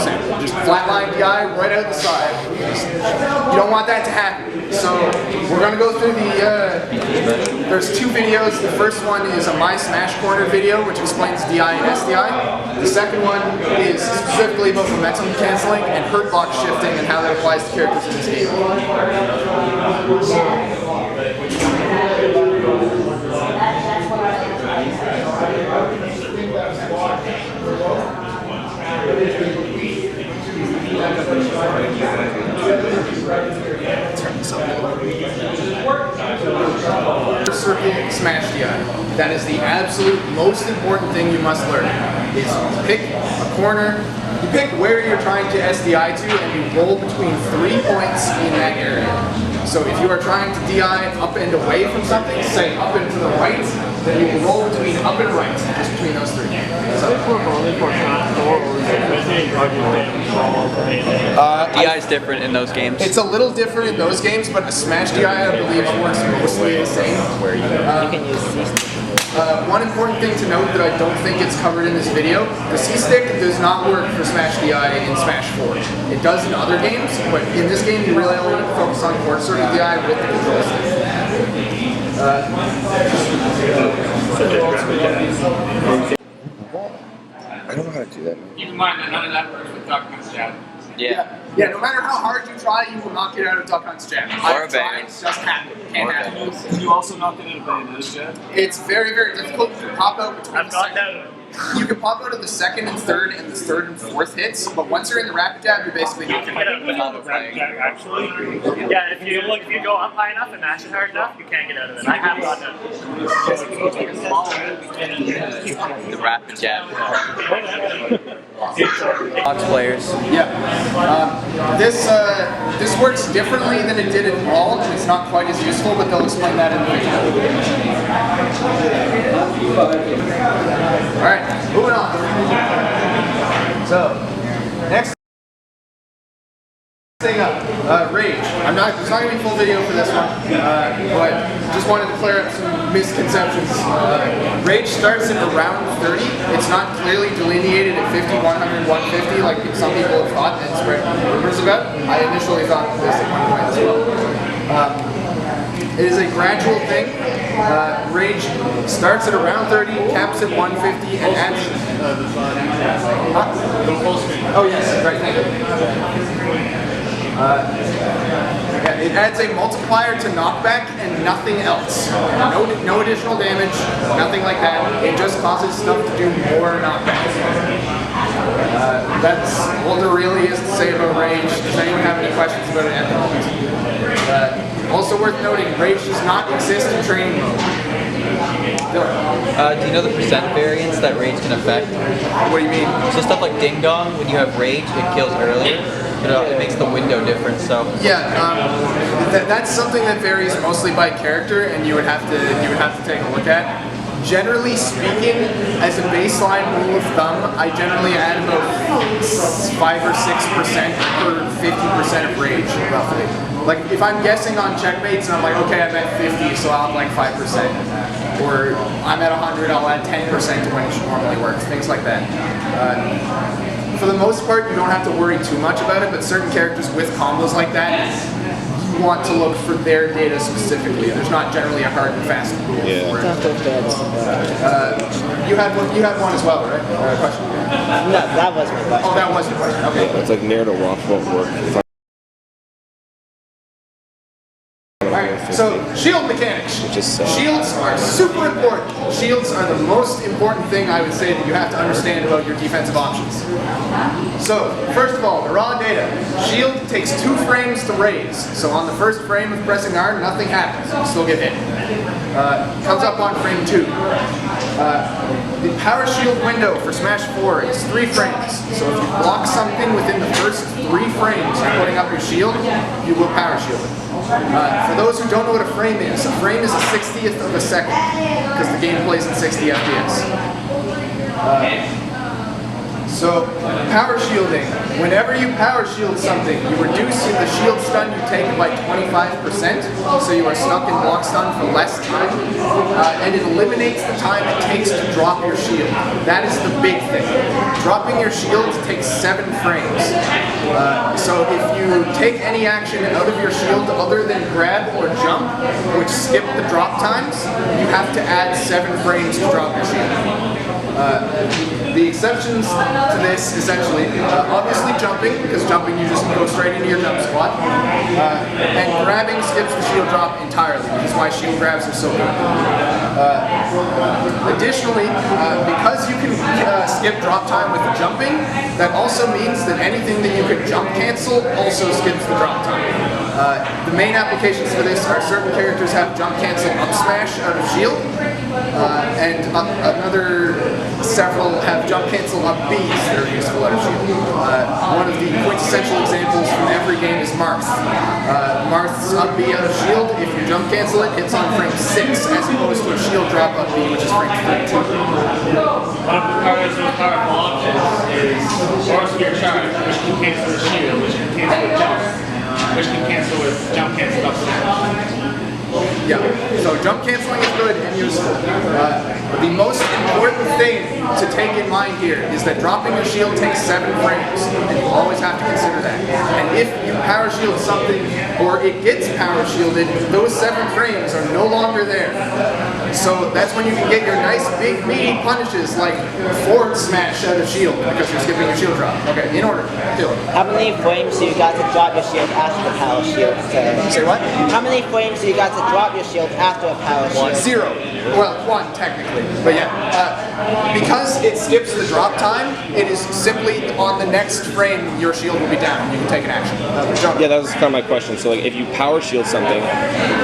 S1: Just flatline DI right out the side. You don't want that to happen. So we're going to go through there's two videos. The first one is a BeefySmashCorner video, which explains DI and SDI. The second one is specifically about momentum canceling and hurt box shifting and how that applies to characters in this game. Turn this up. Circuit smash DI. That is the absolute most important thing you must learn. Is pick a corner, you pick where you're trying to SDI to, and you roll between 3 points in that area. So if you are trying to DI up and away from something, say up and to the right, then you will roll between up and right, just between those three. So,
S5: DI is different in those games.
S1: it's a little different in those games, but a smash DI I believe works mostly the same.
S6: You can use
S1: One important thing to note that I don't think gets covered in this video, the C-Stick does not work for Smash DI in Smash 4. It does in other games, but in this game you really only need to focus on Court Circuit DI with the control stick.
S4: I don't know how to do that.
S3: Keep in mind that none of that works with Duck Hunt's jab.
S5: Yeah.
S1: Yeah, no matter how hard you try, you will not get out of Duck Hunt's jab. I've tried, it just can't happen.
S7: Can you also knock it in a Bayonetta's jab?
S1: It's very, very difficult to pop out between
S7: I've gotten out of it.
S1: You can pop out of the second and third and the third and fourth hits, but once you're in the rapid jab, you're basically not going to
S7: Get out of it. Actually, yeah. If you go up high enough and mash it hard enough, you can't get out of it. I have gotten out of it.
S5: The rapid jab. Box players.
S1: Yeah. This works differently than it did in Brawl, and it's not quite as useful, but they'll explain that in the video. Alright, moving on. So, next thing up, Rage. There's not going to be a full video for this one, but just wanted to clear up some misconceptions. Rage starts at around 30. It's not clearly delineated at 50, 100, 150 like some people have thought and spread rumors about. I initially thought this at one point as well. It is a gradual thing. Rage starts at around 30, caps at 150, and adds... Oh yes, right, thank you. Yeah, it adds a multiplier to knockback and nothing else. No additional damage, nothing like that. It just causes stuff to do more knockback. That's all there really is to say about Rage. Does anyone have any questions about it at the moment? Also worth noting, Rage does not exist in training mode.
S5: Do you know the percent variance that Rage can affect?
S1: What do you mean?
S5: So stuff like Ding Dong, when you have Rage, it kills earlier. It makes the window different. So
S1: Yeah, that's something that varies mostly by character, and you would have to take a look at. Generally speaking, as a baseline rule of thumb, I generally add about 5 or 6% per 50% of rage, roughly. Like if I'm guessing on checkmates and I'm like, okay, I'm at 50, so I'll add like 5%. Or I'm at 100, I'll add 10% to when it normally works, things like that. For the most part, you don't have to worry too much about it, but certain characters with combos like that, you want to look for their data specifically. There's not generally a hard and fast rule for it. You had one as well, right? Question?
S6: No, that was my question.
S1: Oh, that was your question. Okay.
S4: It's like narrative walk won't work.
S1: Alright, so shield mechanics.
S4: Just
S1: Shields are super important. Shields are the most important thing I would say that you have to understand about your defensive options. So, first of all, the raw data. Shield takes 2 frames to raise. So on the first frame of pressing R, nothing happens. You still get hit. Comes up on frame 2. The power shield window for Smash 4 is 3 frames. So if you block something within the first 3 frames of putting up your shield, you will power shield it. For those who don't know what a frame is a 60th of a second, because the game plays in 60 FPS. So, power shielding. Whenever you power shield something, you reduce the shield stun you take by 25%, so you are stuck in block stun for less time, and it eliminates the time it takes to drop your shield. That is the big thing. Dropping your shield takes 7 frames. So if you take any action out of your shield other than grab or jump, which skip the drop times, you have to add 7 frames to drop your shield. The exceptions to this, essentially, obviously jumping, because jumping you just go straight into your jump squat, and grabbing skips the shield drop entirely, which is why shield grabs are so good. Additionally, because you can skip drop time with the jumping, that also means that anything that you could jump cancel also skips the drop time. The main applications for this are certain characters have jump cancel up smash out of shield, and several have jump cancel up Bs that are useful out of shield. One of the quintessential examples from every game is Marth. Marth's up B out of shield, if you jump cancel it, it's on frame 6 as opposed to a shield drop up B, which is frame 32.
S3: One of the most powerful options is Aura Sphere Charge, which can cancel the shield, which can cancel with jump, which can cancel with jump cancel up smash.
S1: Yeah, so jump canceling is good and useful. The most important thing to take in mind here is that dropping your shield takes 7 frames, and you always have to consider that. And if you power shield something, or it gets power shielded, those 7 frames are no longer there. So that's when you can get your nice big meaty punishes like forward smash out of shield, because you're skipping your shield drop. Okay, in order, kill.
S6: How many frames do you got to drop your shield after the power shield?
S1: Say what?
S6: How many frames do you got to drop your shield after a power shield?
S1: 0. Well, 1 technically, but yeah. Because it skips the drop time, it is simply on the next frame your shield will be down. You can take an action.
S4: Yeah, that was kind of my question. So like if you power shield something,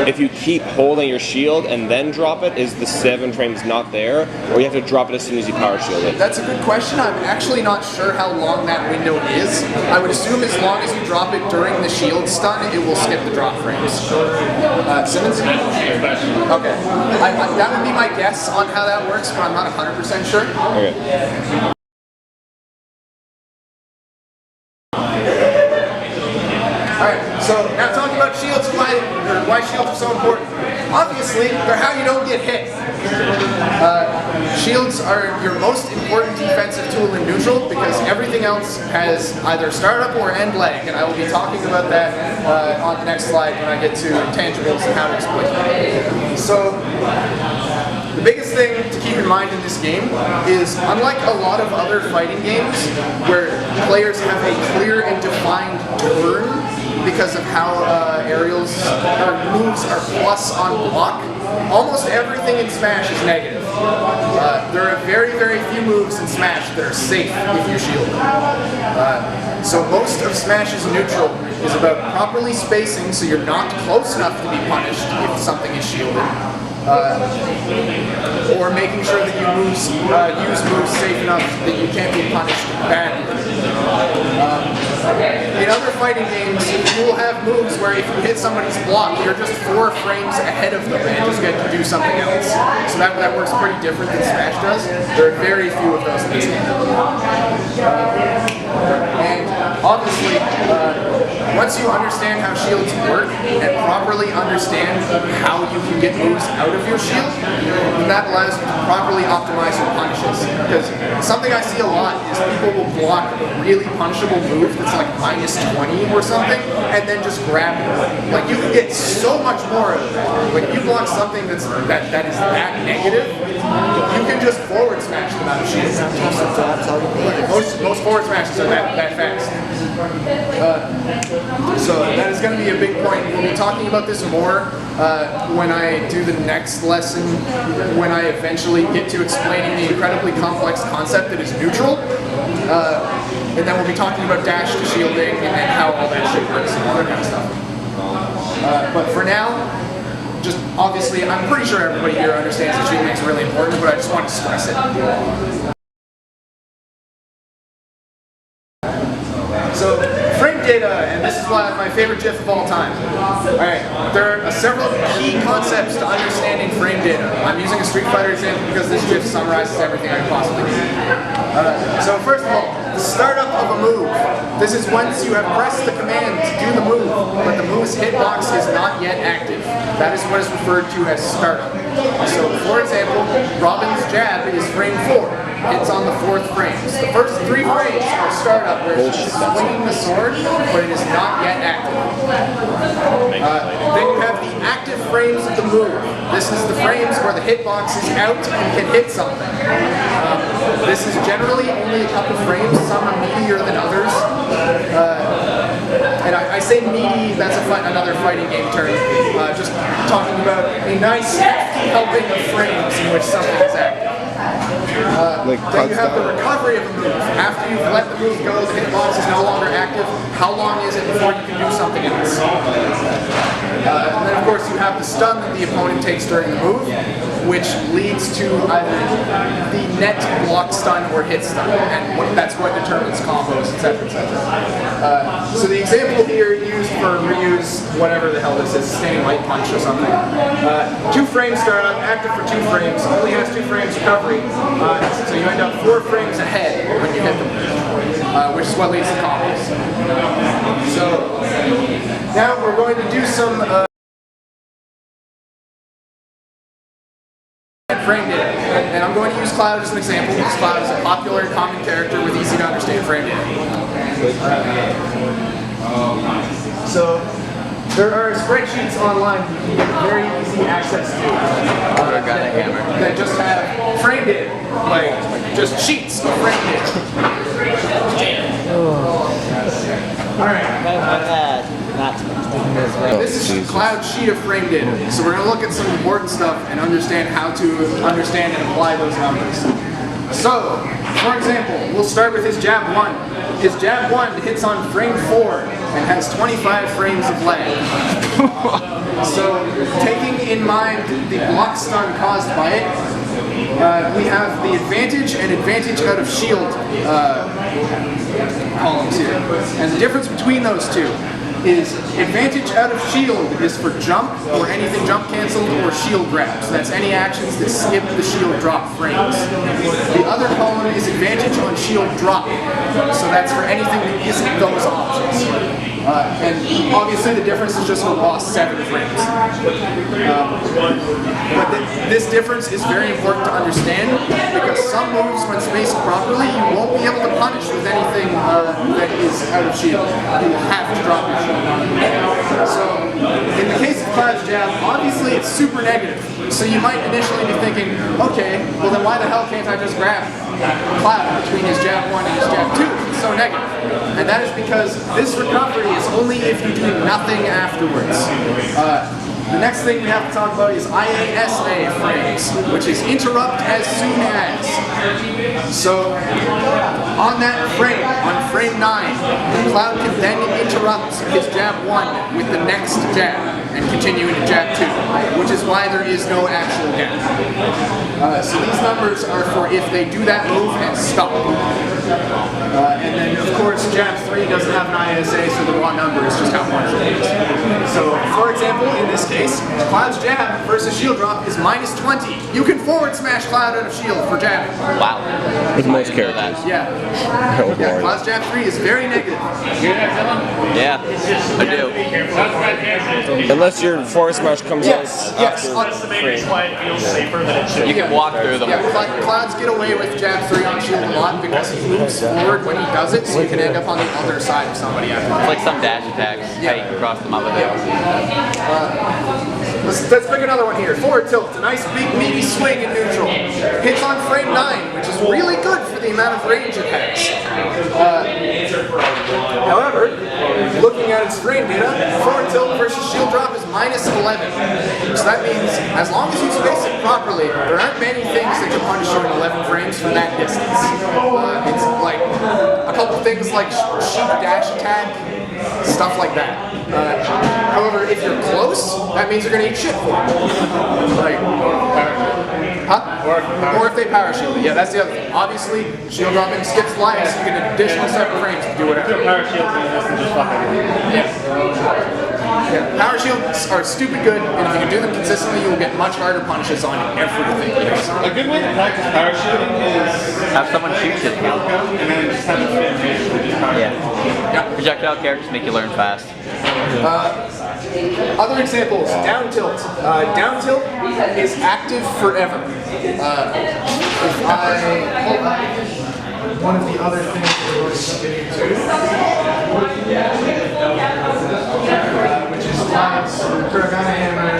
S4: if you keep holding your shield and then drop it, is the 7 frames not there? Or you have to drop it as soon as you power shield it?
S1: That's a good question. I'm actually not sure how long that window is. I would assume as long as you drop it during the shield stun, it will skip the drop frames. Simmons? Okay. That would be my guess on how that works, but I'm not 100% sure.
S4: Okay.
S1: Alright, so now talking about shields, why shields are so important. Obviously, they're how you don't get hit. Shields are your most important defensive tool in neutral because everything else has either startup or end lag, and I will be talking about that on the next slide when I get to tangibles and how to exploit them. So, the biggest thing to keep in mind in this game is, unlike a lot of other fighting games where players have a clear and defined turn because of how aerials or moves are plus on block, almost everything in Smash is negative. There are very, very few moves in Smash that are safe if you shield them. So most of Smash's neutral is about properly spacing so you're not close enough to be punished if something is shielded. Or making sure that you use moves safe enough that you can't be punished badly. In other fighting games, you will have moves where if you hit somebody's block, you're just 4 frames ahead of them and just get to do something else. So that works pretty different than Smash does. There are very few of those in this game. And obviously, once you understand how shields work and properly understand how you can get moves out of your shield, then that allows you to properly optimize your punishes. Because something I see a lot is people will block a really punishable move that's like -20 or something, and then just grab it. Like you can get so much more out of that. Like if you block something that is that negative, you can just forward smash them out of shields. Most forward smashes are that fast. So that is going to be a big point. We'll be talking about this more when I do the next lesson, when I eventually get to explaining the incredibly complex concept that is neutral. And then we'll be talking about dash to shielding and how all that shit works and all that kind of stuff. But for now, just obviously, I'm pretty sure everybody here understands that shielding is really important, but I just want to stress it. So, frame data, and this is my favorite GIF of all time. Alright, there are several key concepts to understanding frame data. I'm using a Street Fighter example because this GIF summarizes everything I can possibly do. So first of all, the startup of a move. This is once you have pressed the command to do the move, but the move's hitbox is not yet active. That is what is referred to as startup. So for example, Robin's jab is frame 4. Hits on the 4th frame. So the first 3 frames are startup where she's swinging the sword, but it is not yet active. Then you have the active frames of the move. This is the frames where the hitbox is out and can hit something. This is generally only a couple frames. Some are meatier than others. And I say meaty, that's another fighting game term. Just talking about a nice helping of frames in which something is active. Then you have the recovery of a move. After you've let the move go, the hitbox is no longer active. How long is it before you can do something else? And then of course you have the stun that the opponent takes during the move, which leads to either the net block stun or hit stun, and that's what determines combos, etc., etc. So the example here used for Ryu's whatever the hell this is, standing light punch or something. 2 frames startup, active for 2 frames, only has 2 frames recovery, so you end up 4 frames ahead when you hit them, which is what leads to combos. So now we're going to do some frame data, and I'm going to use Cloud as an example because Cloud is a popular common character with easy to understand frame data. So there are spreadsheets online you can get very easy access to that just have frame data, like just sheets of frame data. Alright. This is Cloud sheet of frame data. So we're going to look at some important stuff and understand how to understand and apply those numbers. So, for example, we'll start with his jab 1. His jab 1 hits on frame 4 and has 25 frames of lag. So, taking in mind the block stun caused by it, we have the advantage and advantage out of shield columns here. And the difference between those two is advantage out of shield is for jump or anything jump canceled or shield grab. So that's any actions that skip the shield drop frames. The other column is advantage on shield drop. So that's for anything that isn't those options. And obviously the difference is just a raw 7 frames. But this difference is very important to understand because some moves, when spaced properly, you won't be able to punish with anything that is out of shield. You will have to drop your shield. So, in the case of Cloud's jab, obviously it's super negative. So you might initially be thinking, okay, well then why the hell can't I just grab Cloud between his jab 1 and his jab 2? It's so negative. And that is because this recovery is only if you do nothing afterwards. The next thing we have to talk about is IASA frames, which is interrupt as soon as. So on that frame, on frame 9, Cloud can then interrupt his jab 1 with the next jab and continue into jab 2, which is why there is no actual gap. So these numbers are for if they do that move and stop. And then of course jab 3 doesn't have an ISA, so the raw number is just how much it is. So for example, in this case, Cloud's jab versus shield drop is -20. You can forward smash Cloud out of shield for jabbing.
S5: Wow.
S4: With most characters.
S1: Yeah. Yeah, Cloud's jab 3 is very negative.
S5: Yeah, I do.
S4: Unless your forward smash comes
S1: Yes,
S4: out
S1: yes.
S7: That's the main reason why it feels safer than it should.
S5: You can walk through them.
S1: Yeah, Clouds get away with jab 3 on shield a lot because he moves forward when he does it, so you can end up on the other side of somebody after that.
S5: It's like some dash attacks. Yeah, you can cross them up with it.
S1: Let's pick another one here. Forward tilt, a nice big meaty swing in neutral. Hits on frame 9, which is really good for the amount of range it has. However, looking at its frame data, forward tilt versus shield drop is -11. So that means as long as you space it properly, there aren't many things that can punish you in 11 frames from that distance. It's like a couple things like sheep dash attack, stuff like that. However, if you're close, that means you're going to eat shit for it. Like, or if they power shield it. Yeah, that's the other thing. Obviously, shield dropping skips life, so you get an additional 7 frames to do whatever.
S7: Power shield and just fuck everything.
S1: Yeah, power shields are stupid good, and if you can do them consistently, you'll get much harder punishes on everything.
S3: A good way to practice power shielding is
S5: Have someone shoot you.
S3: and then just have a fan just power
S5: Yeah. Projectile characters make you learn fast.
S1: Other examples, down tilt. Down tilt is active forever. If I pull up one of the other things we're going to get into, which is Cloud's Kuragana Hammer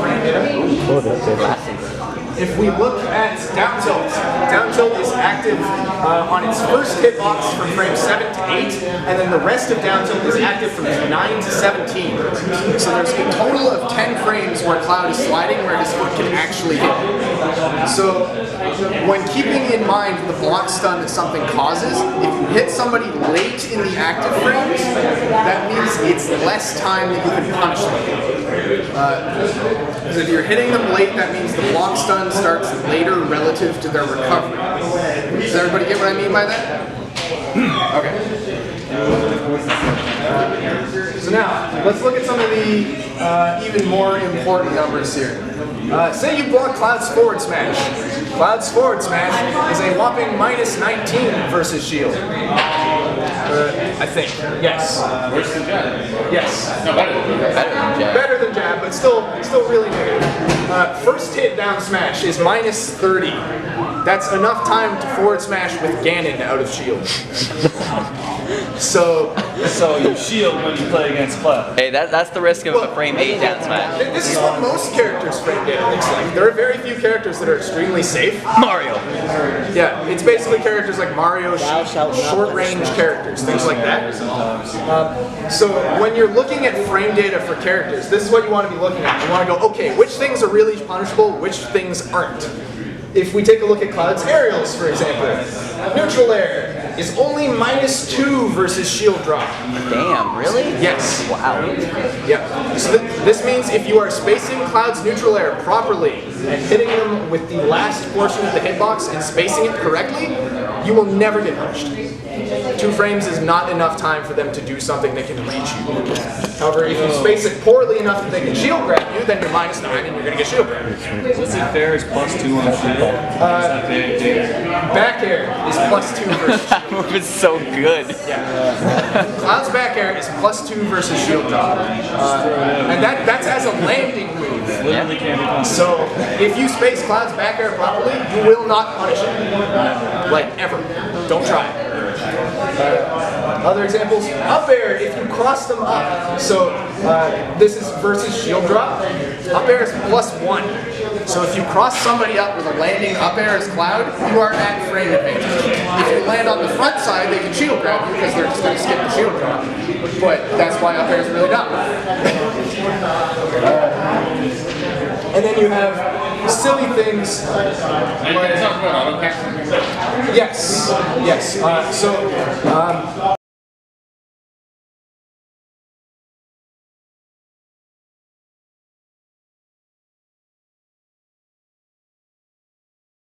S1: frame data. If we look at down tilt is active on its first hitbox from frame 7 to 8, and then the rest of down tilt is active from 9 to 17. So there's a total of 10 frames where Cloud is sliding where his foot can actually hit. So when keeping in mind the block stun that something causes, if you hit somebody late in the active frames, that means it's less time that you can punish them. Because if you're hitting them late, that means the block stun starts later relative to their recovery. Does everybody get what I mean by that? Okay. So now, let's look at some of the even more important numbers here. Say you block Cloud's forward smash. Cloud's forward smash is a whopping -19 versus shield. I think. Yes.
S3: Worse than jab.
S1: Yes.
S3: No, better than jab.
S5: Better than jab.
S1: Better than jab, but still really negative. First hit down smash is -30. That's enough time to forward smash with Ganon out of shield. So
S2: you shield when you play against Cloud.
S5: Hey, that's the risk of a frame 8 down smash.
S1: this is what most characters frame data looks like. There are very few characters that are extremely safe.
S5: Mario.
S1: Yeah, it's basically characters like Mario, short-range characters, things like that. So when you're looking at frame data for characters, this is what you want to be looking at. You want to go, okay, which things are really punishable, which things aren't. If we take a look at Cloud's aerials, for example, neutral air is only -2 versus shield drop.
S5: Damn, really?
S1: Yes.
S5: Wow.
S1: Yeah. So this means if you are spacing Cloud's neutral air properly and hitting them with the last portion of the hitbox and spacing it correctly, you will never get punished. 2 frames is not enough time for them to do something that can reach you. However, if you space it poorly enough that they can shield grab you, then you're -9 and you're going to get shield grabbed.
S2: What's it fair is +2 on shield?
S1: Back air is +2 versus
S5: That move is so good.
S1: Cloud's back air is +2 versus shield drop. And that's as a landing move.
S2: Literally can't be punished.
S1: So if you space Cloud's back air properly, you will not punish it. Like ever. Don't try it. Other examples, up air if you cross them up. So this is versus shield drop. Up air is +1. So if you cross somebody up with a landing up air as Cloud, you are at frame advantage. if you land on the front side, they can shield grab you because they're just going to skip the shield grab. But that's why up air is really dumb. And then you have silly things.
S3: And you can talk about auto capture.
S1: Yes, yes.